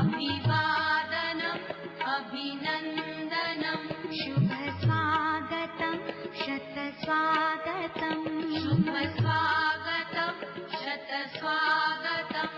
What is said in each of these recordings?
अभिवादनम् अभिनन्दनम् शुभ स्वागतं शतस्वागतं शुभ स्वागतं शतस्वागतम्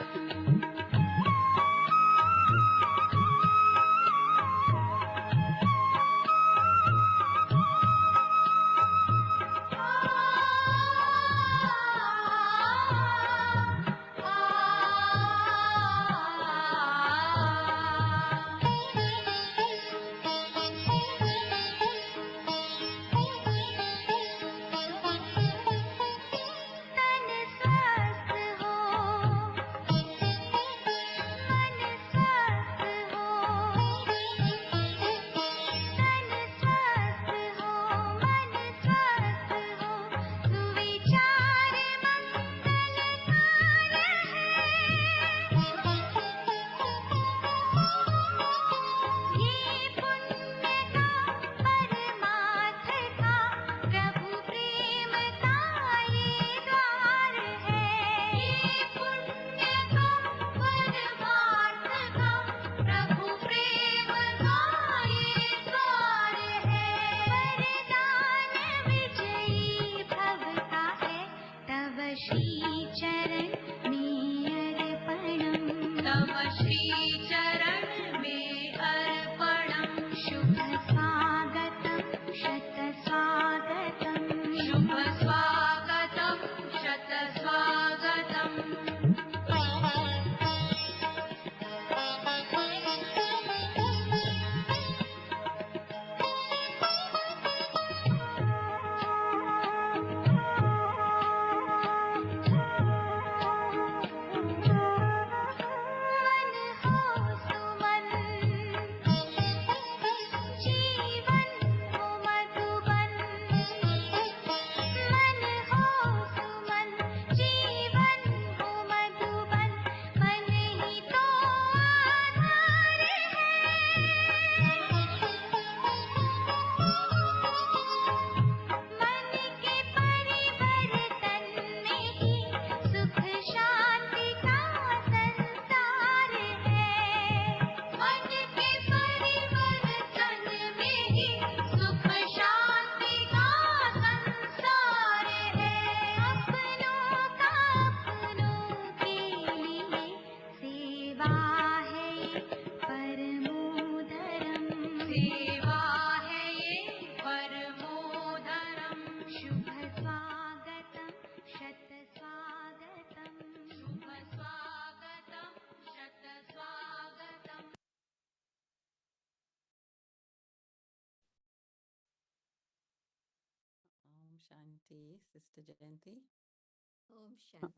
Shanti, Sister Jayanti.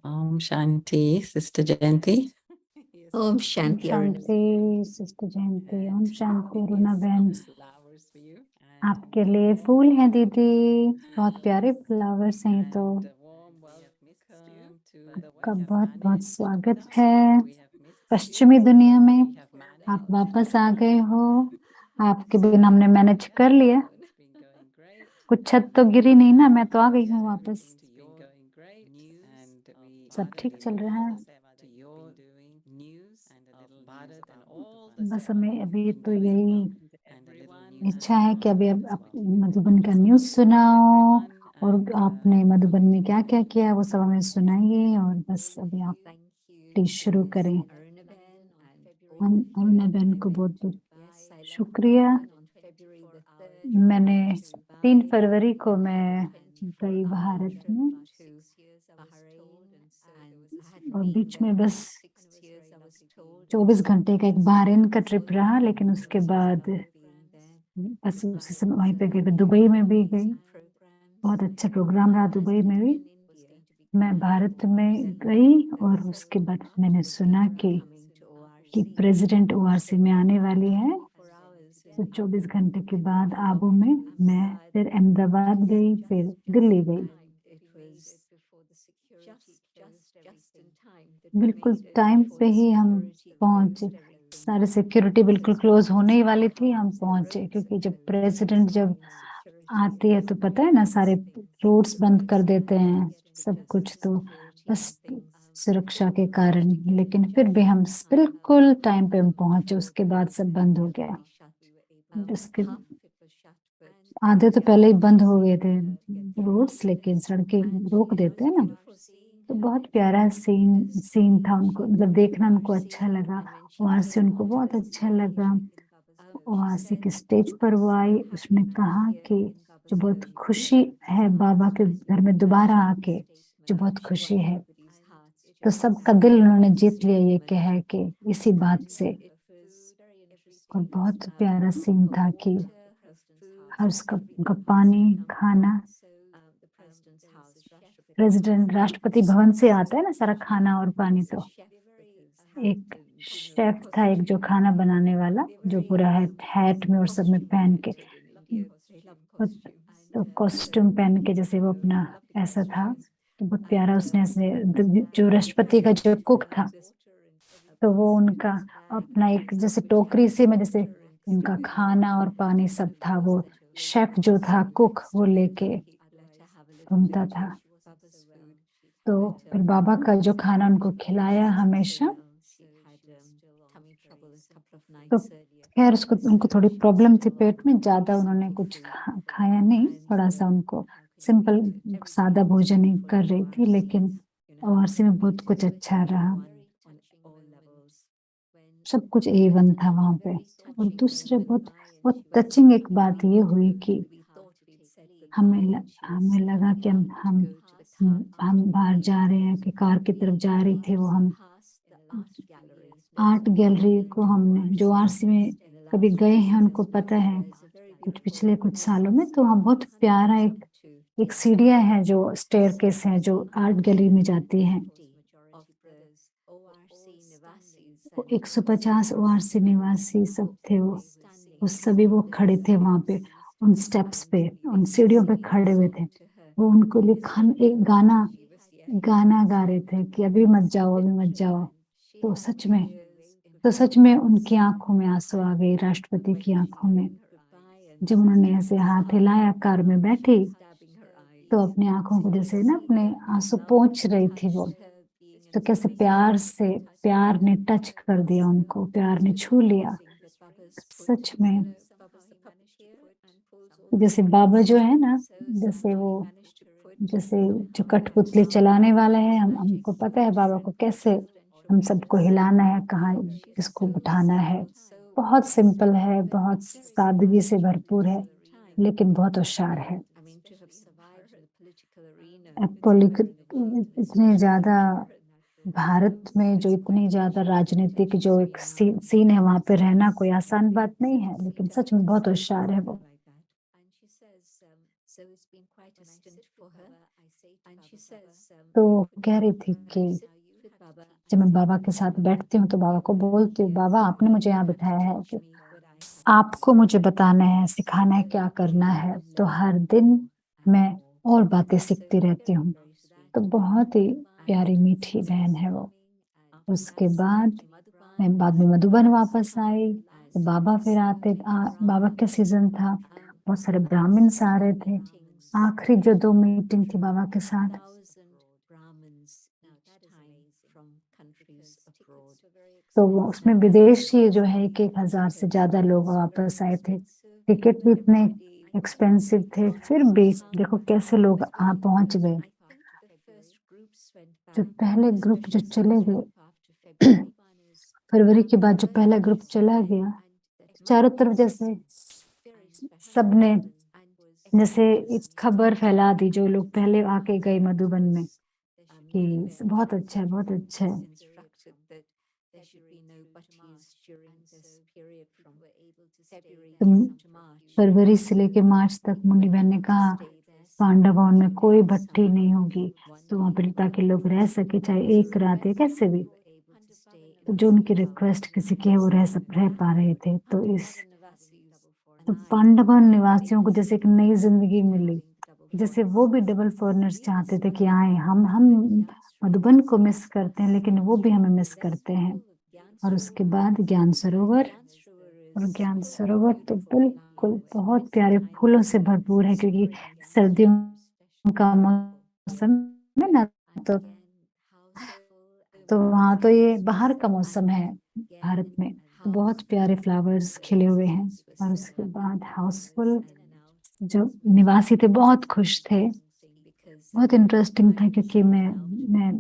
Om Shanti, Sister Jayanti. Om Shanti, Sister Jayanti. Om Shanti, Aruna बहन. आपके लिए फूल हैं दीदी, बहुत प्यारे फ्लावर्स हैं तो आपका बहुत बहुत स्वागत है पश्चिमी दुनिया में. आप वापस आ गए हो, आपके बिना हमने मैनेज कर लिया. कुछ छत तो गिरी नहीं ना, मैं तो आ गई हूँ वापस. सब ठीक चल रहा है. बस हमें अभी तो यही इच्छा है कि अभी अब मधुबन का न्यूज़ सुनाओ और आपने मधुबन में क्या क्या किया वो सब हमें सुनाइए. और बस अभी आप प्लीज शुरू करें. हम अरुणा बहन को बहुत बहुत शुक्रिया. मैंने 3 फरवरी को मैं गई भारत में और बीच में बस 24 घंटे का एक बहरीन का ट्रिप रहा, लेकिन उसके बाद बस उसी समय वहीं पे गई. दुबई में भी गई, बहुत अच्छा प्रोग्राम रहा दुबई में भी. मैं भारत में गई और उसके बाद मैंने सुना कि प्रेसिडेंट ओआरसी में आने वाली है. तो 24 घंटे के बाद आबू में मैं फिर अहमदाबाद गई, फिर दिल्ली गई. बिल्कुल टाइम पे ही हम पहुंचे. सारे सिक्योरिटी बिल्कुल क्लोज होने ही वाली थी, हम पहुंचे. क्योंकि जब प्रेसिडेंट जब आती है तो पता है ना, सारे रोड्स बंद कर देते हैं सब कुछ. तो बस सुरक्षा के कारण, लेकिन फिर भी हम बिल्कुल टाइम पे हम पहुंचे। उसके बाद सब बंद हो गया। उसके आधे तो पहले ही बंद हो गए थे रोड्स, लेकिन सड़कें रोक देते हैं ना। तो बहुत प्यारा सीन सीन था। उनको मतलब देखना उनको अच्छा लगा, वहां से उनको बहुत अच्छा लगा। वहां से एक स्टेज पर वो आई, उसने कहा कि जो बहुत खुशी है बाबा के घर में दोबारा आके, जो बहुत खुशी है। तो सबका दिल उन्होंने जीत लिया ये कह के, इसी बात से। और बहुत प्यारा सीन था कि हर उसका उनका पानी खाना, प्रेसिडेंट राष्ट्रपति भवन से आता है ना सारा खाना और पानी। तो एक शेफ था, एक जो खाना बनाने वाला, जो पूरा हैट में और सब में पहन के, तो कॉस्ट्यूम पहन के जैसे वो अपना ऐसा था। तो बहुत प्यारा उसने ऐसे, जो राष्ट्रपति का जो कुक था, तो वो उनका अपना एक जैसे टोकरी से में जैसे उनका खाना और पानी सब था, वो शेफ जो था कुक वो लेके घूमता था। तो फिर बाबा का जो खाना उनको खिलाया हमेशा। तो खैर उसको उनको थोड़ी प्रॉब्लम थी पेट में, ज्यादा उन्होंने कुछ खाया नहीं, थोड़ा सा उनको सिंपल सादा भोजन ही कर रही थी। लेकिन वारसी में बहुत कुछ अच्छा रहा, सब कुछ A1 था वहां पे। और दूसरे बहुत बहुत टचिंग एक बात ये हुई कि हमें लगा कि हम बाहर जा रहे हैं, कि कार की तरफ जा रही थे वो, हम आर्ट गैलरी को हमने, जो आरसी में कभी गए हैं उनको पता है कुछ पिछले कुछ सालों में, तो वहाँ बहुत प्यारा एक सीढ़ियाँ है जो स्टेयरकेस है जो आर्ट गैलरी में जाती है। वो 150 ओआरसी निवासी सब थे, वो सभी वो खड़े थे वहां पे, उन स्टेप्स पे, उन सीढ़ियों पे खड़े हुए थे। वो उनको लिए एक गाना गाना गा रहे थे कि अभी मत जाओ, अभी मत जाओ। तो सच में उनकी आंखों में आंसू आ गए, राष्ट्रपति की आंखों में। जब उन्होंने ऐसे हाथ हिलाया, कार में बैठी, तो अपनी आंखों को जैसे ना अपने आंसू पोंछ रही थी वो। तो कैसे प्यार से, प्यार ने टच कर दिया उनको, प्यार ने छू लिया। सच में जैसे बाबा जो है ना, जैसे वो, जैसे जो कठपुतली चलाने वाला है, हमको पता है बाबा को कैसे हम सबको हिलाना है, कहाँ किसको बिठाना है। बहुत सिंपल है, बहुत सादगी से भरपूर है, लेकिन बहुत होशियार है। इतने ज्यादा भारत में जो इतनी ज्यादा राजनीतिक जो एक सीन है, वहां पे रहना कोई आसान बात नहीं है, लेकिन सच में बहुत होशियार है वो। तो कह रही थी कि जब मैं बाबा के साथ बैठती हूँ तो बाबा को बोलती हूँ, बाबा आपने मुझे यहाँ बिठाया है कि आपको मुझे बताना है, सिखाना है, क्या करना है। तो हर दिन मैं और बातें सीखती रहती हूँ। तो बहुत ही प्यारी मीठी बहन है वो। उसके बाद मैं बाद में मधुबन वापस आई, तो बाबा फिर बाबा का सीजन था, बहुत सारे ब्राह्मण्स आ रहे थे। आखिरी जो 2 मीटिंग थी बाबा के साथ, तो उसमें विदेशी जो है 1,000 से ज्यादा लोग वापस आए थे। टिकट भी इतने एक्सपेंसिव थे, फिर भी देखो कैसे लोग पहुंच गए। जो पहले ग्रुप जो चले गए फरवरी के बाद जो पहला ग्रुप चला गया, चारों तरफ जैसे सबने जैसे एक खबर फैला दी, जो लोग पहले आके गए मधुबन में, कि बहुत अच्छा है, बहुत अच्छा है। तो फरवरी से लेके मार्च तक मुन्नी बहन ने कहा पांडव भवन में कोई भट्टी नहीं होगी, तो वहां पर ताकि लोग रह सके, चाहे एक रात या कैसे भी। तो जो उनकी रिक्वेस्ट किसी की है वो रह पा रहे थे। तो पांडव भवन निवासियों को जैसे एक नई जिंदगी मिली, जैसे वो भी डबल फॉरनर्स चाहते थे कि आए। हम मधुबन को मिस करते हैं, लेकिन वो भी हमें मिस करते हैं। और उसके बाद ज्ञान सरोवर, और ज्ञान सरोवर तो बिल्कुल बहुत प्यारे फूलों से भरपूर है, क्योंकि सर्दियों का मौसम है ना, तो तो वहाँ तो ये बाहर का मौसम है भारत में, बहुत प्यारे फ्लावर्स खिले हुए हैं। और उसके बाद हाउसफुल जो निवासी थे बहुत खुश थे। बहुत इंटरेस्टिंग था क्योंकि मैं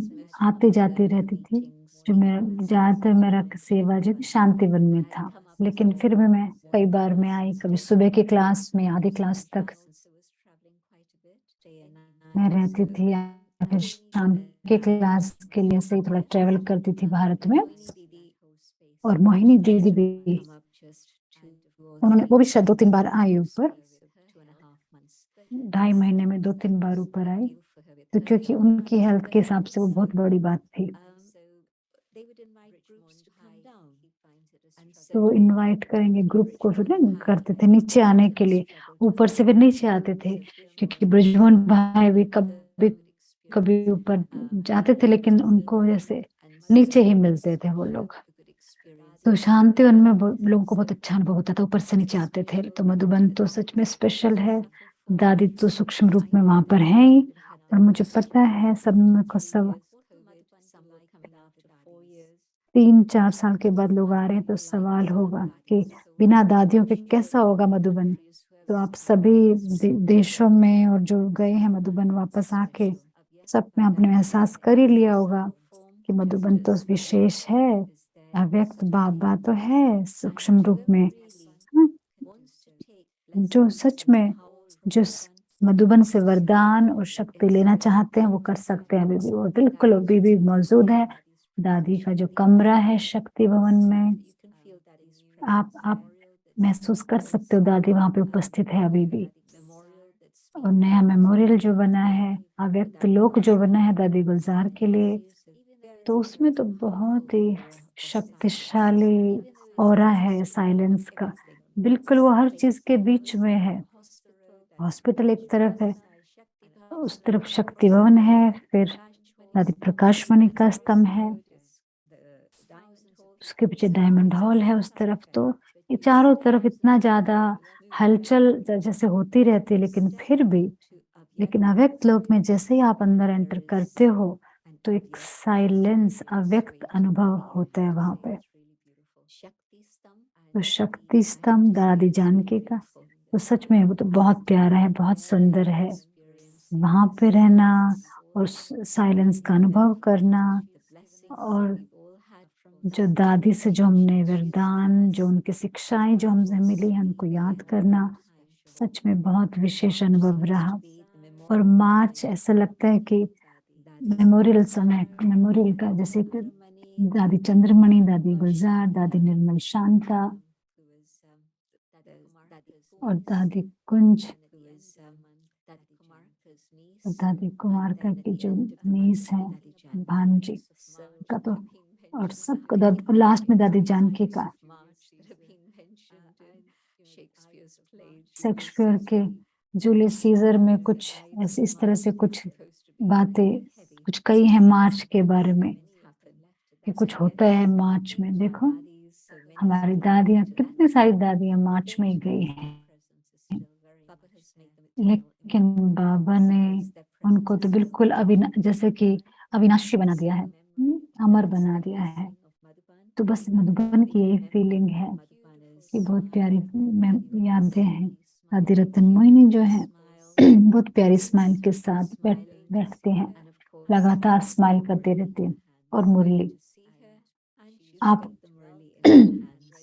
आती जाती रहती थी। जो मेरा ज्यादातर मेरा सेवा जो शांतिवन में था, लेकिन फिर भी मैं कई बार मैं आई, कभी सुबह की क्लास में आधी क्लास तक मैं रहती थी, या फिर शाम के क्लास के लिए से थोड़ा ट्रेवल करती थी भारत में। और मोहिनी दीदी भी, उन्होंने वो भी शायद 2-3 बार आई ऊपर, 2.5 महीने में 2-3 बार ऊपर आई। तो क्योंकि उनकी हेल्थ के हिसाब से वो बहुत बड़ी बात थी, तो वो इनवाइट करेंगे ग्रुप को, फिर ना करते थे नीचे आने के लिए, ऊपर से फिर नीचे आते थे। क्योंकि ब्रिजमोहन भाई भी कभी कभी ऊपर जाते थे, लेकिन उनको जैसे नीचे ही मिलते थे वो लोग। तो शांतिवन में लोगों को बहुत अच्छा अनुभव होता था, ऊपर से नीचे आते थे। तो मधुबन तो सच में स्पेशल है। दादी तो सूक्ष्म रूप में वहां पर है ही, और मुझे पता है सब में को सब 3-4 साल के बाद लोग आ रहे हैं, तो सवाल होगा कि बिना दादियों के कैसा होगा मधुबन। तो आप सभी देशों में और जो गए हैं मधुबन वापस आके, सब में आपने एहसास कर ही लिया होगा कि मधुबन तो विशेष है, अव्यक्त बाबा तो है सूक्ष्म रूप में। हाँ, जो सच में मधुबन से वरदान और शक्ति लेना चाहते हैं वो कर सकते हैं। अभी भी वो बिल्कुल अभी भी मौजूद है। दादी का जो कमरा है शक्ति भवन में, आप महसूस कर सकते हो दादी वहां पे उपस्थित है अभी भी। और नया मेमोरियल जो बना है, अव्यक्त लोक जो बना है दादी गुलजार के लिए, तो उसमें तो बहुत ही शक्तिशाली ऑरा है साइलेंस का। बिल्कुल वो हर चीज के बीच में है। हॉस्पिटल एक तरफ है, उस तरफ शक्ति भवन है, फिर दादी प्रकाशमणि का स्तंभ है, उसके पीछे डायमंड हॉल है उस तरफ। तो ये चारों तरफ इतना ज्यादा हलचल जैसे होती रहती है, लेकिन अव्यक्त लोक में जैसे ही आप अंदर एंटर करते हो तो एक साइलेंस अव्यक्त अनुभव होता है वहां पे। तो शक्ति स्तंभ दादी जानकी का तो सच में वो तो बहुत प्यारा है, बहुत सुंदर है। वहां पे रहना और साइलेंस का अनुभव करना, और जो दादी से जो हमने वरदान, जो उनकी शिक्षाएं जो हमसे मिली हैं, उनको याद करना सच में बहुत विशेष अनुभव रहा। और मार्च ऐसा लगता है कि मेमोरियल समय, मेमोरियल का, जैसे दादी चंद्रमणि, दादी गुलजार, दादी निर्मल शांता और दादी कुंज और दादी कुमार का की जो मीस है भांजी का, तो और सबको लास्ट में दादी जानकी का। शेक्सपियर के जूलियस सीजर में कुछ ऐसे इस तरह से कुछ बातें कुछ कही है मार्च के बारे में कि कुछ होता है मार्च में। देखो हमारी दादियां, कितनी सारी दादियां मार्च में ही गई हैं, लेकिन बाबा ने उनको तो बिल्कुल जैसे कि अविनाशी बना दिया है, अमर बना दिया है। तो बस मधुबन की यही फीलिंग है कि बहुत प्यारी यादें हैं। दादी रतन मोहिनी जो है बहुत प्यारी स्माइल के साथ बैठते हैं, लगातार स्माइल करते रहते हैं। और मुरली, आप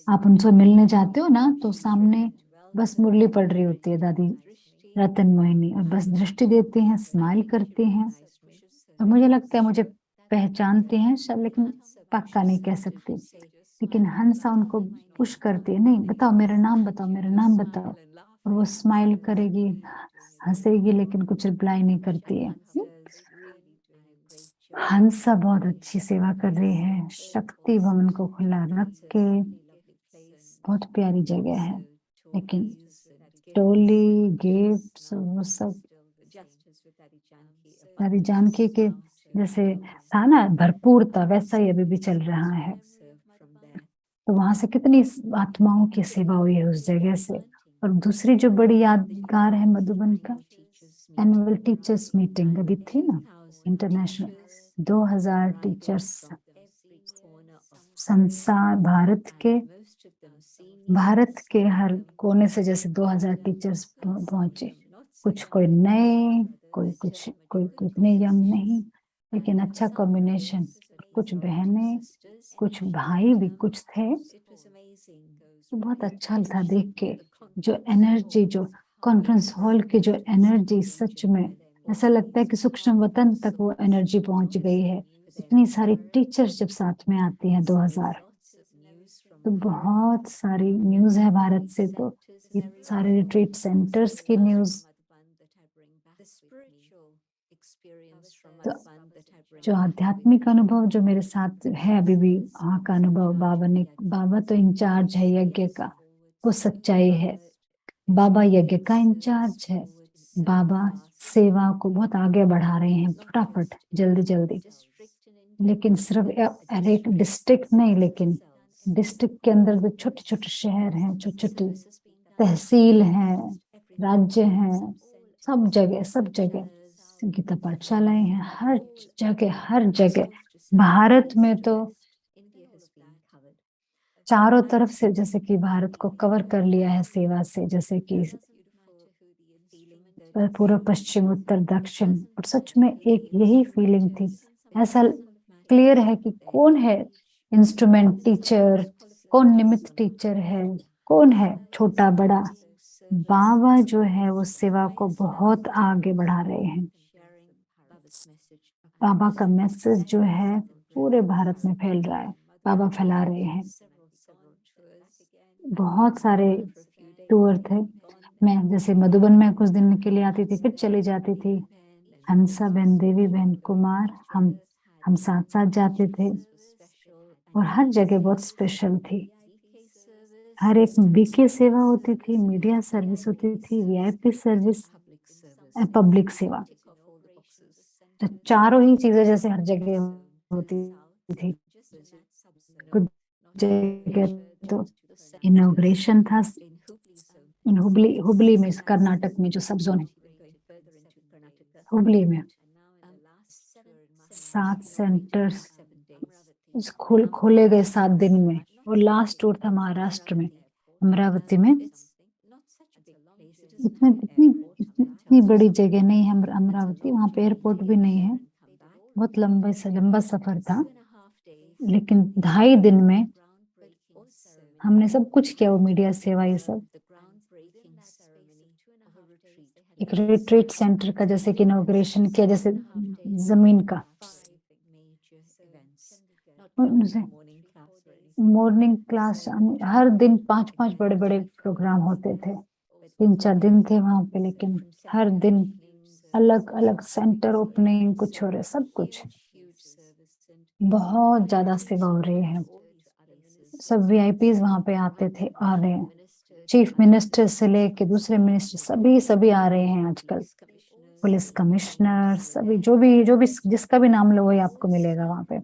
आप उनसे मिलने जाते हो ना, तो सामने बस मुरली पड़ रही होती है दादी रतन मोहिनी, और बस दृष्टि देते हैं, स्माइल करते हैं। और मुझे लगता है मुझे पहचानते हैं शायद, लेकिन पक्का नहीं कह सकते। लेकिन हंसा उनको पुश करती है, नहीं बताओ मेरा नाम बताओ, मेरा नाम बताओ। और वो स्माइल करेगी, हंसेगी, लेकिन कुछ रिप्लाई नहीं करती है। हंसा बहुत अच्छी सेवा कर रही है, शक्ति भवन को खुला रख के। बहुत प्यारी जगह है, लेकिन टोली गिफ्ट्स वो सब दादी जानकी के जैसे था ना, भरपूर था, वैसा ही अभी भी चल रहा है। तो वहां से कितनी आत्माओं की सेवा हुई है उस जगह से। और दूसरी जो बड़ी यादगार है मधुबन का, एनुअल टीचर्स मीटिंग अभी थी ना, इंटरनेशनल 2000 टीचर्स संसार भारत के हर कोने से जैसे 2000 टीचर्स पहुंचे, कुछ कोई नए, कोई इतने यंग नहीं, लेकिन अच्छा कॉम्बिनेशन। कुछ बहनें, कुछ भाई भी कुछ थे, तो बहुत अच्छा था देख के। जो एनर्जी, जो कॉन्फ्रेंस हॉल की जो एनर्जी, सच में ऐसा लगता है कि सूक्ष्म वतन तक वो एनर्जी पहुंच गई है। इतनी सारी टीचर्स जब साथ में आती हैं 2000, तो बहुत सारी न्यूज है भारत से, तो ये सारे रिट्रीट सेंटर्स की न्यूज, तो जो आध्यात्मिक अनुभव जो मेरे साथ है अभी भी, वहाँ का अनुभव, बाबा तो इंचार्ज है यज्ञ का, वो सच्चाई है। बाबा यज्ञ का इंचार्ज है, बाबा सेवा को बहुत आगे बढ़ा रहे हैं फटाफट, जल्दी जल्दी। लेकिन सिर्फ एक डिस्ट्रिक्ट नहीं, लेकिन डिस्ट्रिक्ट के अंदर जो छोटे छोटे शहर हैं, छोटी छोटी तहसील हैं, राज्य हैं, सब जगह गीता पाठशालाएं हैं, हर जगह। भारत में तो चारों तरफ से जैसे कि भारत को कवर कर लिया है सेवा से, जैसे कि पूर्व पश्चिम उत्तर दक्षिण। और सच में एक यही फीलिंग थी, ऐसा क्लियर है कि कौन है इंस्ट्रूमेंट टीचर, कौन निमित्त टीचर है, कौन है छोटा बड़ा। बाबा जो है वो सेवा को बहुत आगे बढ़ा रहे हैं। बाबा का मैसेज जो है पूरे भारत में फैल रहा है, बाबा फैला रहे हैं। बहुत सारे टूर थे, मैं जैसे मधुबन में कुछ दिन के लिए आती थी, फिर चली जाती थी। हंसा बहन, देवी बहन, कुमार, हम साथ साथ जाते थे, और हर जगह बहुत स्पेशल थी। हर एक बीके सेवा होती थी, मीडिया सर्विस होती थी, वीआईपी सर्विस, पब्लिक सेवा, तो चारों ही चीजें जैसे हर जगह होती थी। कुछ जगह तो इनॉग्रेशन था हुबली में, कर्नाटक में जो सब जोन है, हुबली में 7 सेंटर्स खोले गए 7 दिन में। और लास्ट टूर था महाराष्ट्र में, अमरावती में। इतनी बड़ी जगह नहीं है अमरावती, वहाँ पे एयरपोर्ट भी नहीं है, बहुत लंबा सफर था। लेकिन 2.5 दिन में हमने सब कुछ किया, वो मीडिया सेवा, ये सब। एक रिट्रीट सेंटर का जैसे कि इनॉग्रेशन किया, जैसे जमीन का। मॉर्निंग क्लास, हर दिन 5-5 बड़े बड़े प्रोग्राम होते थे। 3-4 दिन थे वहां पे, लेकिन हर दिन अलग अलग सेंटर ओपनिंग, कुछ हो रहा है, सब कुछ। बहुत ज्यादा सेवा हो रही है। सब वीआईपीज वहां पे आते थे, आ रहे हैं। चीफ मिनिस्टर से लेके दूसरे मिनिस्टर, सभी आ रहे हैं आजकल। पुलिस कमिश्नर, सभी जो भी जिसका भी नाम लो वही आपको मिलेगा वहां पे।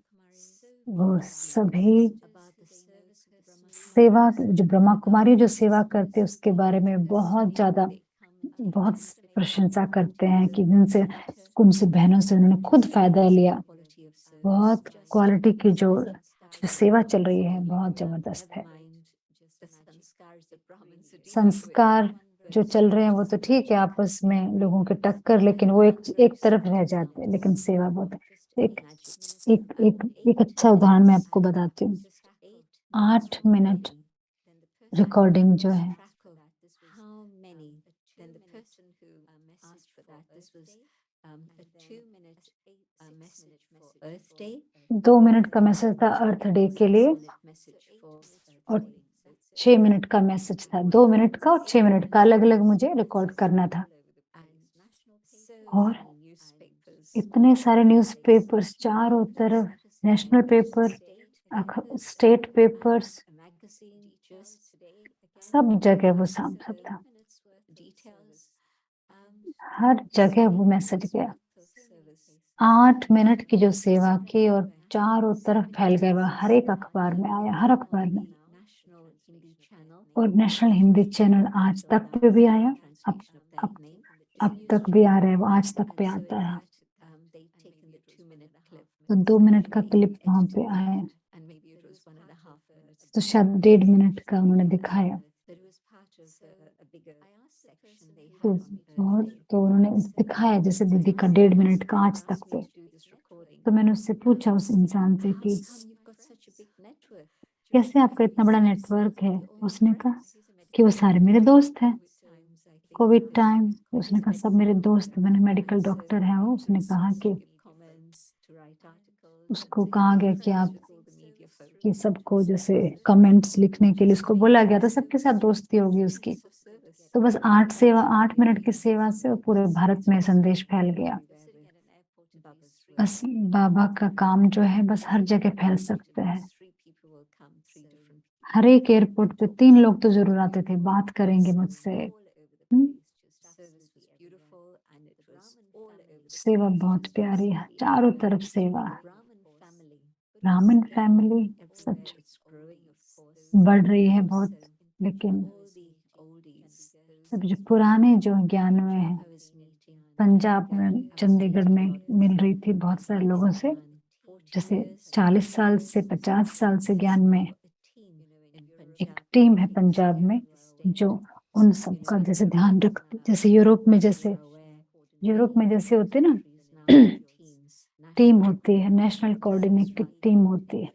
वो सभी सेवा, जो ब्रह्मा कुमारी जो सेवा करते उसके बारे में बहुत ज्यादा, बहुत प्रशंसा करते हैं कि उनसे बहनों से उन्होंने खुद फायदा लिया। बहुत क्वालिटी की जो सेवा चल रही है, बहुत जबरदस्त है। संस्कार जो चल रहे हैं वो तो ठीक है, आपस में लोगों के टक्कर, लेकिन वो एक तरफ रह जाते हैं, लेकिन सेवा बहुत। एक अच्छा उदाहरण मैं आपको बताती हूँ। 8 मिनट रिकॉर्डिंग जो है, दो मिनट का मैसेज था अर्थ डे के लिए, और 6 मिनट का मैसेज था। 2 मिनट का और 6 मिनट का अलग अलग मुझे रिकॉर्ड करना था। और इतने सारे न्यूज़पेपर्स चारों तरफ, नेशनल पेपर, स्टेट पेपर्स, सब जगह वो सब था। हर जगह वो मैसेज गया। 8 मिनट की जो सेवा की, और चारों तरफ फैल गया, वह हर एक अखबार में आया, हर अखबार में। और नेशनल हिंदी चैनल आज तक पे भी आया, अब तक भी आ रहा है, वो आज तक पे आता है। तो 2 मिनट का क्लिप वहां पे आया। तो शायद 1.5 मिनट का उन्होंने दिखाया। तो उन्होंने दिखाया जैसे दीदी का 1.5 मिनट का आज तक पे। तो मैंने उससे पूछा उस इंसान से कि कैसे आपका इतना बड़ा नेटवर्क है? उसने कहा कि वो सारे मेरे दोस्त हैं। कोविड टाइम उसने कहा सब मेरे दोस्त, मैंने मेडिकल डॉक्टर है वो। उसने कहा कि उसको कहा गया कि आप कि सबको जैसे कमेंट्स लिखने के लिए उसको बोला गया था, सबके साथ दोस्ती होगी उसकी। तो बस 8 मिनट की सेवा से वो पूरे भारत में संदेश फैल गया। बस बाबा का काम जो है बस हर जगह फैल सकता है। हर एक एयरपोर्ट पे 3 लोग तो जरूर आते थे, बात करेंगे मुझसे। सेवा बहुत प्यारी है, चारों तरफ सेवा। ब्राह्मण फैमिली सच बढ़ रही है बहुत, लेकिन सब जो पुराने जो ज्ञान में है, पंजाब में चंडीगढ़ में मिल रही थी बहुत सारे लोगों से, जैसे 40 साल से 50 साल से ज्ञान में। एक टीम है पंजाब में जो उन सबका जैसे ध्यान रखती, जैसे यूरोप में जैसे होते ना टीम होती है, नेशनल कोऑर्डिनेटेड टीम होती है।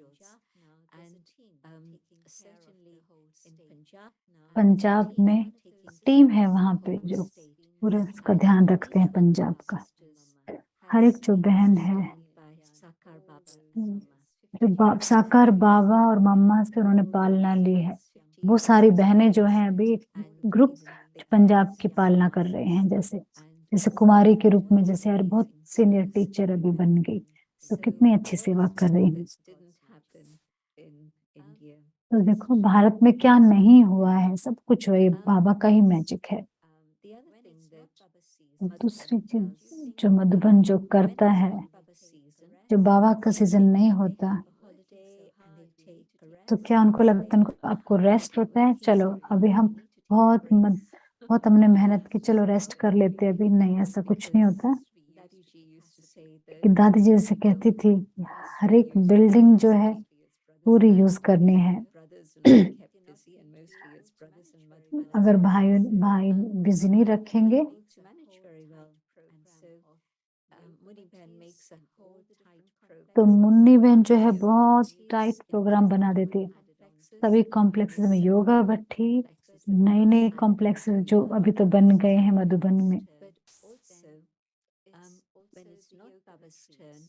पंजाब में टीम है वहां पे जो पूरे उसका ध्यान रखते हैं पंजाब का। हर एक जो बहन है, जो साकार बाबा और मम्मा से उन्होंने पालना ली है, वो सारी बहनें जो हैं अभी ग्रुप पंजाब की पालना कर रहे हैं। जैसे जैसे कुमारी के रूप में जैसे यार बहुत सीनियर टीचर अभी बन गई, तो कितनी अच्छी सेवा कर रही है। तो देखो भारत में क्या नहीं हुआ है, सब कुछ वही बाबा का ही मैजिक है। दूसरी चीज जो मधुबन जो करता है, जो बाबा का सीजन नहीं होता तो क्या उनको लगता है आपको रेस्ट होता है, चलो अभी हम बहुत हमने मेहनत की, चलो रेस्ट कर लेते हैं अभी। नहीं, ऐसा कुछ नहीं होता। कि दादी जी जैसे कहती थी हर एक बिल्डिंग जो है पूरी यूज करनी है। अगर भाई बिजी नहीं रखेंगे तो मुन्नी बहन जो है बहुत टाइट प्रोग्राम बना देती है। सभी कॉम्प्लेक्सेस में योगा भट्टी, नए नए कॉम्प्लेक्सेस जो अभी तो बन गए हैं मधुबन में।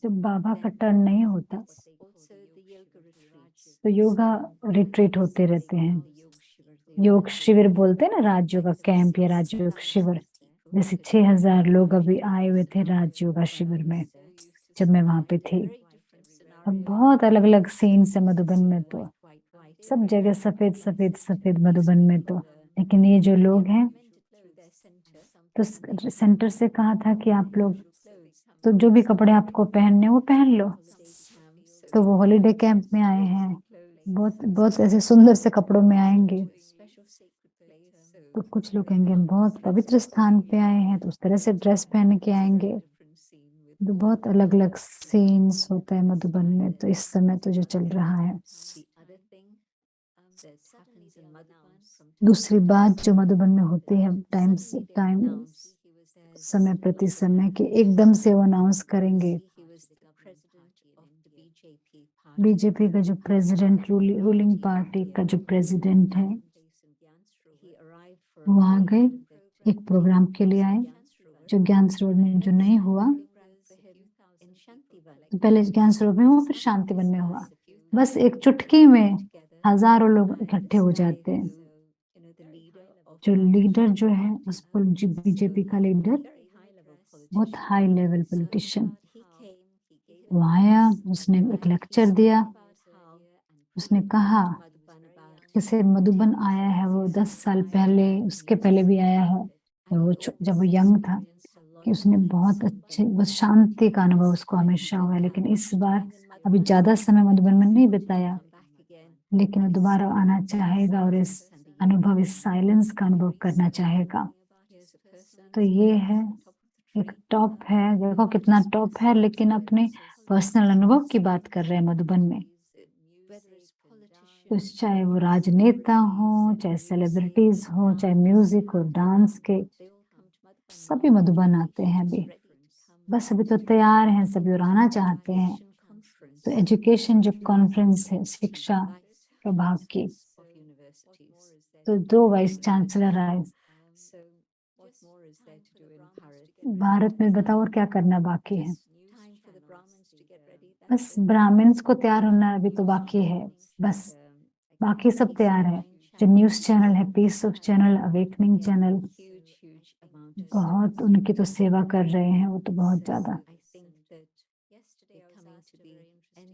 जब बाबा का टर्न नहीं होता तो योगा रिट्रीट होते रहते हैं। योग शिविर बोलते हैं ना, राजयोगा कैंप या राजयोग शिविर। जैसे 6000 लोग अभी आए हुए थे राजयोगा शिविर में जब मैं वहां पे थी। अब बहुत अलग अलग सीन्स है मधुबन में, तो सब जगह सफेद सफेद सफेद मधुबन में। तो लेकिन ये जो लोग हैं तो सेंटर से कहा था कि आप लोग तो जो भी कपड़े आपको पहनने वो पहन लो। तो वो हॉलीडे कैंप में आए हैं, बहुत बहुत ऐसे सुंदर से कपड़ों में आएंगे। तो कुछ लोग कहेंगे हम बहुत पवित्र स्थान पे आए हैं, तो उस तरह से ड्रेस पहन के आएंगे। तो बहुत अलग अलग सीन्स होता है मधुबन में। तो इस समय तो जो चल रहा है, दूसरी बात जो मधुबन में होती है टाइम समय प्रति समय कि एकदम से वो अनाउंस करेंगे बीजेपी का जो प्रेसिडेंट, रूलिंग पार्टी का जो प्रेसिडेंट है वो आ गए, एक प्रोग्राम के लिए आए जो ज्ञान सरोवर में जो नहीं हुआ। तो पहले ज्ञान सरोवर में हुआ, फिर शांतिवन में हुआ। बस एक चुटकी में हजारों लोग इकट्ठे हो जाते हैं। जो लीडर जो है उस पर बीजेपी का लीडर, बहुत हाई लेवल पॉलिटिशियन, वो आया, उसने एक लेक्चर दिया। उसने कहा जैसे मधुबन आया है वो 10 साल पहले, उसके पहले भी आया है जब वो यंग था, कि उसने बहुत अच्छे, बस शांति का अनुभव उसको हमेशा हुआ है। लेकिन इस बार अभी ज्यादा समय मधुबन में नहीं बिताया, लेकिन वो दोबारा आना चाहेगा और इस अनुभव, इस साइलेंस का अनुभव करना चाहेगा। तो ये है एक टॉप है, देखो कितना टॉप है, लेकिन अपने पर्सनल अनुभव की बात कर रहे हैं मधुबन में। तो चाहे वो राजनेता हो, चाहे सेलिब्रिटीज हो, चाहे म्यूजिक और डांस के, सभी मधुबन आते हैं अभी। बस अभी तो तैयार हैं सभी और आना चाहते हैं। तो एजुकेशन जो कॉन्फ्रेंस है शिक्षा प्रभाग की, तो 2 वाइस चांसलर आए भारत में। बताओ और क्या करना बाकी है? बस ब्राह्मण्स को तैयार होना अभी तो बाकी है, बस बाकी सब तैयार है। जो न्यूज चैनल है, peace of channel, awakening channel, बहुत उनकी तो सेवा कर रहे हैं वो तो बहुत ज्यादा।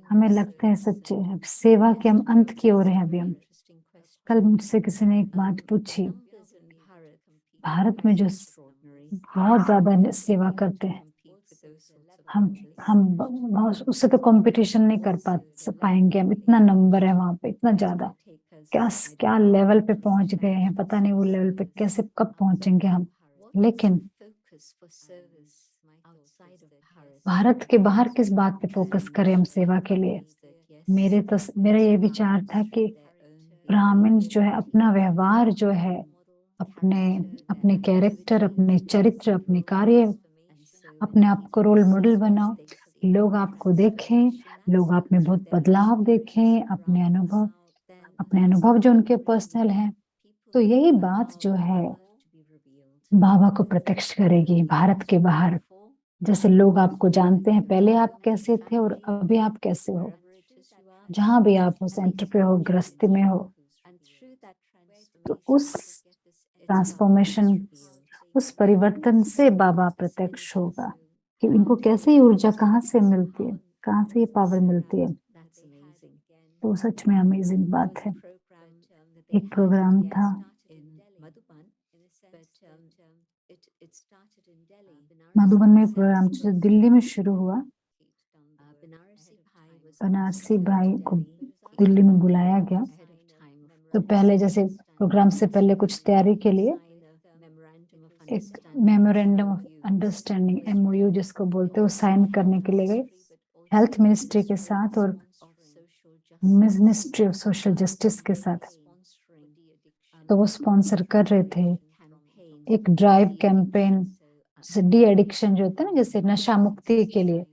हमें लगता है सच्चे अब सेवा के हम अंत की ओर हैं अभी हम। कल मुझसे किसी ने एक बात पूछी, भारत में जो बहुत ज्यादा सेवा करते हैं, हम बहुत उससे तो कंपटीशन नहीं कर पाएंगे हम। इतना नंबर है वहां पे, इतना ज्यादा, क्या क्या लेवल पे पहुंच गए हैं, पता नहीं वो लेवल पे कैसे कब पहुंचेंगे हम। लेकिन भारत के बाहर किस बात पे फोकस करें हम सेवा के लिए? मेरा ये विचार था कि ब्राह्मण जो है अपना व्यवहार जो है, अपने अपने कैरेक्टर, अपने चरित्र, अपने कार्य, अपने आप को रोल मॉडल बनाओ। लोग आपको देखें, लोग आप में बहुत बदलाव देखें, अपने अनुभव जो उनके पर्सनल हैं। तो यही बात जो है बाबा को प्रत्यक्ष करेगी भारत के बाहर। जैसे लोग आपको जानते हैं, पहले आप कैसे थे और अभी आप कैसे हो, जहां भी आप हो, सेंटर पे हो, गृहस्थी में हो, तो उस ट्रांसफॉर्मेशन, उस परिवर्तन से बाबा प्रत्यक्ष होगा कि इनको कैसे ये ऊर्जा कहाँ से मिलती है, कहाँ से ये पावर मिलती है। तो सच में अमेजिंग बात है। एक प्रोग्राम था मधुबन में, प्रोग्राम जो दिल्ली में शुरू हुआ, बनारसी भाई को दिल्ली में बुलाया गया। तो पहले जैसे प्रोग्राम से पहले कुछ तैयारी के लिए एक मेमोरेंडम ऑफ अंडरस्टैंडिंग, MOU जिसको बोलते हैं, वो साइन करने के लिए गए हेल्थ मिनिस्ट्री के साथ और मिनिस्ट्री ऑफ सोशल जस्टिस के साथ। तो वो स्पॉन्सर कर रहे थे एक ड्राइव कैंपेन, जैसे डी एडिक्शन जो होता है ना, जैसे नशा मुक्ति के लिए।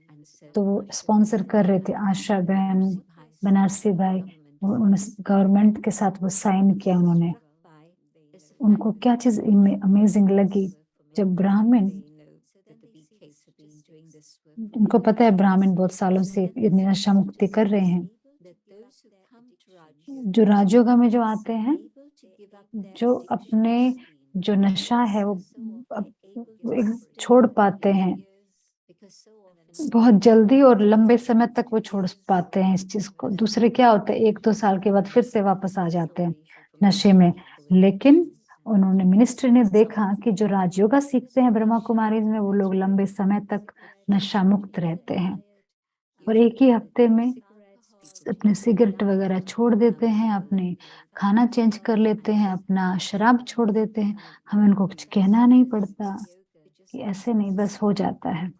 तो वो स्पॉन्सर कर रहे थे आशा बहन, बनारसी भाई, गवर्नमेंट के साथ वो साइन किया उन्होंने। उनको क्या चीज अमेजिंग लगी, जब ब्राह्मण, उनको पता है ब्राह्मण बहुत सालों से नशा मुक्ति कर रहे हैं, जो राजयोगा में जो आते हैं, जो अपने जो नशा है वो छोड़ पाते हैं बहुत जल्दी और लंबे समय तक वो छोड़ पाते हैं इस चीज को। दूसरे क्या होता है 1-2 साल के बाद फिर से वापस आ जाते हैं नशे में। लेकिन उन्होंने, मिनिस्ट्री ने देखा कि जो राजयोगा सीखते हैं ब्रह्मा कुमारी में, वो लोग लंबे समय तक नशा मुक्त रहते हैं और एक ही हफ्ते में अपने सिगरेट वगैरह छोड़ देते हैं, अपने खाना चेंज कर लेते हैं, अपना शराब छोड़ देते हैं। हमें उनको कुछ कहना नहीं पड़ता कि ऐसे नहीं, बस हो जाता है।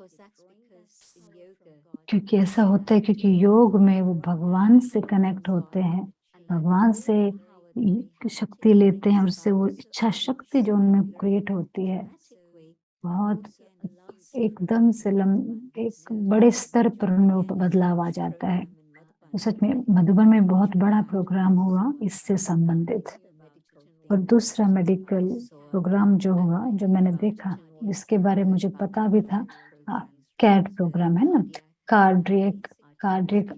क्योंकि ऐसा होता है, क्योंकि योग में वो भगवान से कनेक्ट होते हैं, भगवान से शक्ति लेते हैं, उससे वो इच्छा शक्ति जो उनमें क्रिएट होती है, बहुत एकदम से एक बड़े स्तर पर उनमें वो बदलाव आ जाता है। तो सच में मधुबन में बहुत बड़ा प्रोग्राम हुआ इससे संबंधित। और दूसरा मेडिकल प्रोग्राम जो हुआ, जो मैंने देखा, जिसके बारे में मुझे पता भी था, कैड प्रोग्राम है ना, cardiac